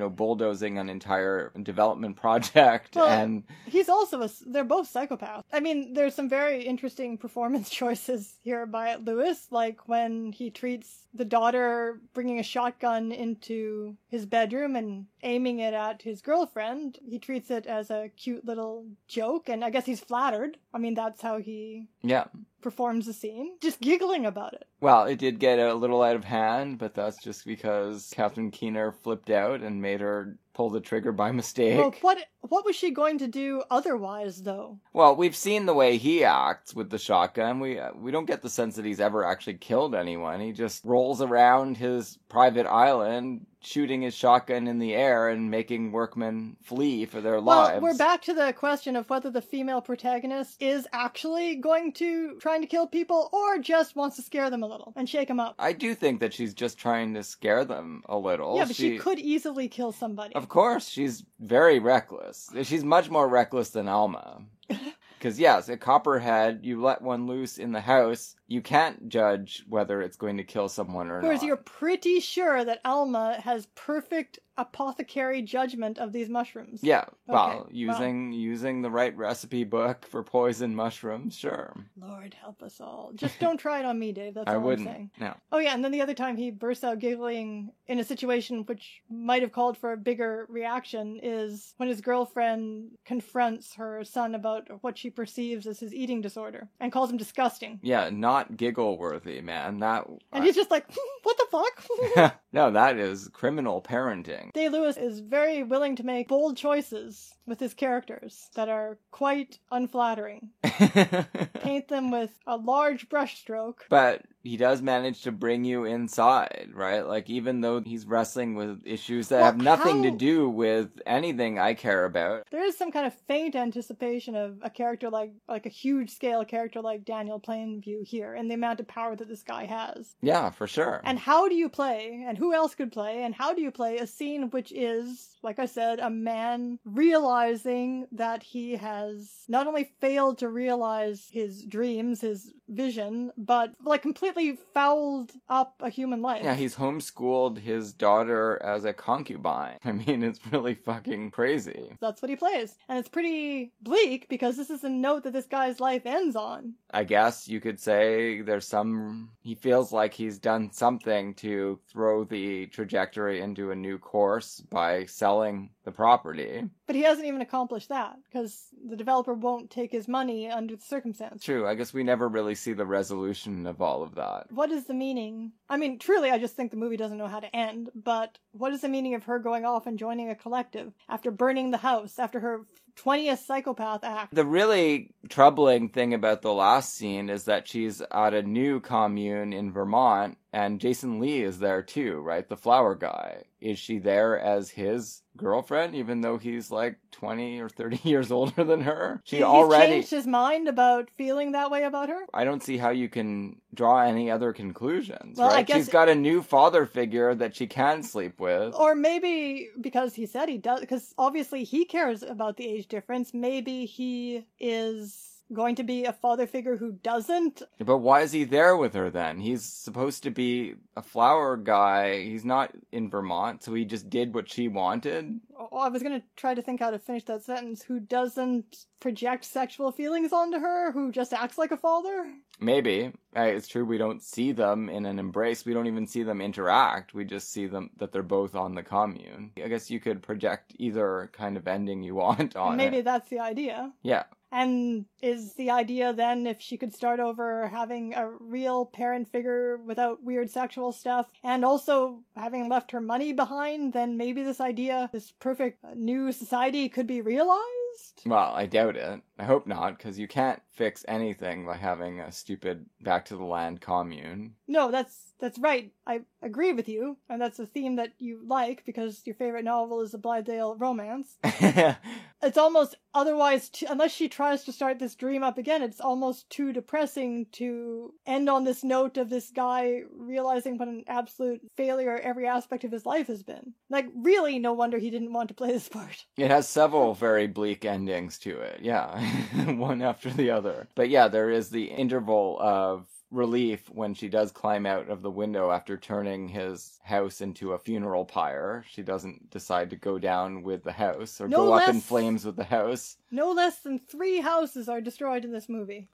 bulldozing an entire development project. Well, and he's also they're both psychopaths. I mean, there's some very interesting performance choices here by Lewis, like when he treats the daughter bringing a shotgun into his bedroom and aiming it at his girlfriend. He treats it as a cute little joke, and I guess he's flattered. I mean, that's how he yeah. performs the scene. Just giggling about it. Well, it did get a little out of hand, but that's just because Catherine Keener flipped out and made her pull the trigger by mistake. Well, what was she going to do otherwise, though? Well, we've seen the way he acts with the shotgun. We don't get the sense that he's ever actually killed anyone. He just rolls around his private island, shooting his shotgun in the air and making workmen flee for their lives. Well, we're back to the question of whether the female protagonist is actually trying to kill people or just wants to scare them a little and shake them up. I do think that she's just trying to scare them a little. Yeah, but she could easily kill somebody. Of course, she's very reckless. She's much more reckless than Alma. Because yes, a copperhead, you let one loose in the house, you can't judge whether it's going to kill someone or Whereas not. you're pretty sure that Alma has perfect apothecary judgment of these mushrooms. Yeah, well, Okay, using the right recipe book for poison mushrooms, sure. Lord help us all. Just don't try it on me, Dave. That's I all wouldn't. I'm saying. No. Oh yeah, and then the other time he bursts out giggling in a situation which might have called for a bigger reaction is when his girlfriend confronts her son about what she perceives as his eating disorder and calls him disgusting. Yeah, not giggle worthy, man. And he's just like, what the fuck? No, that is criminal parenting. Day-Lewis is very willing to make bold choices with his characters that are quite unflattering. Paint them with a large brushstroke. But he does manage to bring you inside, right? Like, even though he's wrestling with issues that have nothing to do with anything I care about. There is some kind of faint anticipation of a character like a huge-scale character like Daniel Plainview here, and the amount of power that this guy has. Yeah, for sure. And how do you play, and who else could play, and how do you play a scene which is, like I said, a man realizing that he has not only failed to realize his dreams, his vision, but like completely fouled up a human life. Yeah, he's homeschooled his daughter as a concubine. I mean, it's really fucking crazy. That's what he plays. And it's pretty bleak because this is a note that this guy's life ends on. I guess you could say he feels like he's done something to throw the trajectory into a new course by selling the property. But he hasn't even accomplished that because the developer won't take his money under the circumstance. True, I guess we never really see the resolution of all of that. What is the meaning? I mean, truly, I just think the movie doesn't know how to end, but what is the meaning of her going off and joining a collective after burning the house, after her 20th psychopath act? The really troubling thing about the last scene is that she's at a new commune in Vermont, and Jason Lee is there too, right? The flower guy. is she there as his girlfriend, even though he's like 20 or 30 years older than her? He's changed his mind about feeling that way about her? I don't see how you can draw any other conclusions, Well, right? I guess She's got a new father figure that she can sleep with. Or maybe because he said he does, because obviously he cares about the age difference, maybe he is going to be a father figure who doesn't. But why is he there with her then? He's supposed to be a flower guy. He's not in Vermont, so he just did what she wanted. Oh, I was going to try to think how to finish that sentence. Who doesn't project sexual feelings onto her? Who just acts like a father? Maybe. It's true we don't see them in an embrace. We don't even see them interact. We just see them that they're both on the commune. I guess you could project either kind of ending you want on Maybe it. that's the idea. Yeah. And is the idea then if she could start over having a real parent figure without weird sexual stuff, and also having left her money behind, then maybe this idea, this perfect new society could be realized? Well, I doubt it. I hope not, because you can't fix anything by having a stupid back to the land commune. No, that's right. I agree with you, and that's a theme that you like because your favorite novel is a Blithedale romance. It's almost otherwise, unless she tries to start this dream up again, it's almost too depressing to end on this note of this guy realizing what an absolute failure every aspect of his life has been. Like, really, no wonder he didn't want to play this part. It has several very bleak endings to it, yeah. One after the other. But yeah, there is the interval of relief when she does climb out of the window after turning his house into a funeral pyre. She doesn't decide to go down with the house or go up in flames with the house. No less than 3 houses are destroyed in this movie.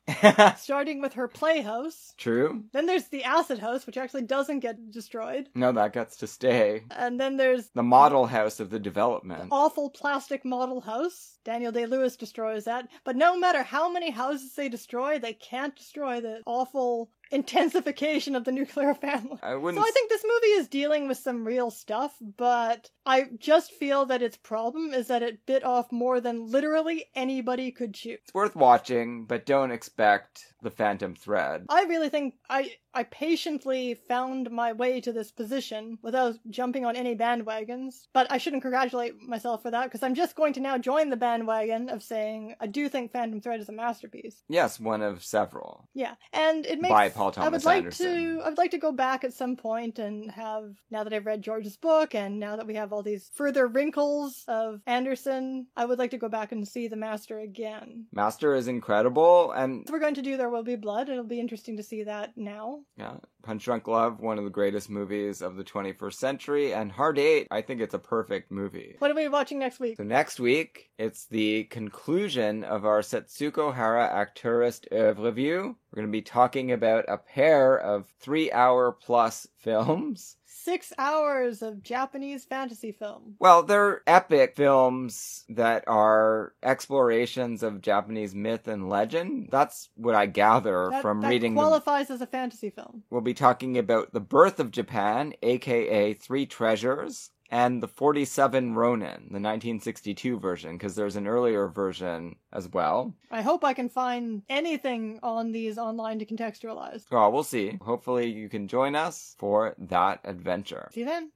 Starting with her playhouse. True. Then there's the acid house, which actually doesn't get destroyed. No, that gets to stay. And then there's the model house of the development. Awful plastic model house. Daniel Day-Lewis destroys that. But no matter how many houses they destroy, they can't destroy the awful intensification of the nuclear family. So I think this movie is dealing with some real stuff, but I just feel that its problem is that it bit off more than literally anybody could chew. It's worth watching, but don't expect the Phantom Thread. I really think I patiently found my way to this position without jumping on any bandwagons, but I shouldn't congratulate myself for that, because I'm just going to now join the bandwagon of saying I do think Phantom Thread is a masterpiece. Yes, one of several. Yeah, and it makes... By Paul Thomas Anderson. I would like to go back at some point and have, now that I've read George's book, and now that we have all these further wrinkles of Anderson, I would like to go back and see The Master again. Master is incredible, and... So we're going to do There Will Be Blood. It'll be interesting to see that now. Yeah, Punch Drunk Love, one of the greatest movies of the 21st century, and Hard 8, I think it's a perfect movie. What are we watching next week? So next week, it's the conclusion of our Setsuko Hara Acturist Oeuvre Review. We're going to be talking about a pair of 3-hour-plus films. 6 hours of Japanese fantasy film. Well, they're epic films that are explorations of Japanese myth and legend. That's what I gather from reading them. That qualifies as a fantasy film. We'll be talking about The Birth of Japan, aka Three Treasures, and The 47 Ronin, the 1962 version, because there's an earlier version as well. I hope I can find anything on these online to contextualize. Oh, we'll see. Hopefully you can join us for that adventure. See you then.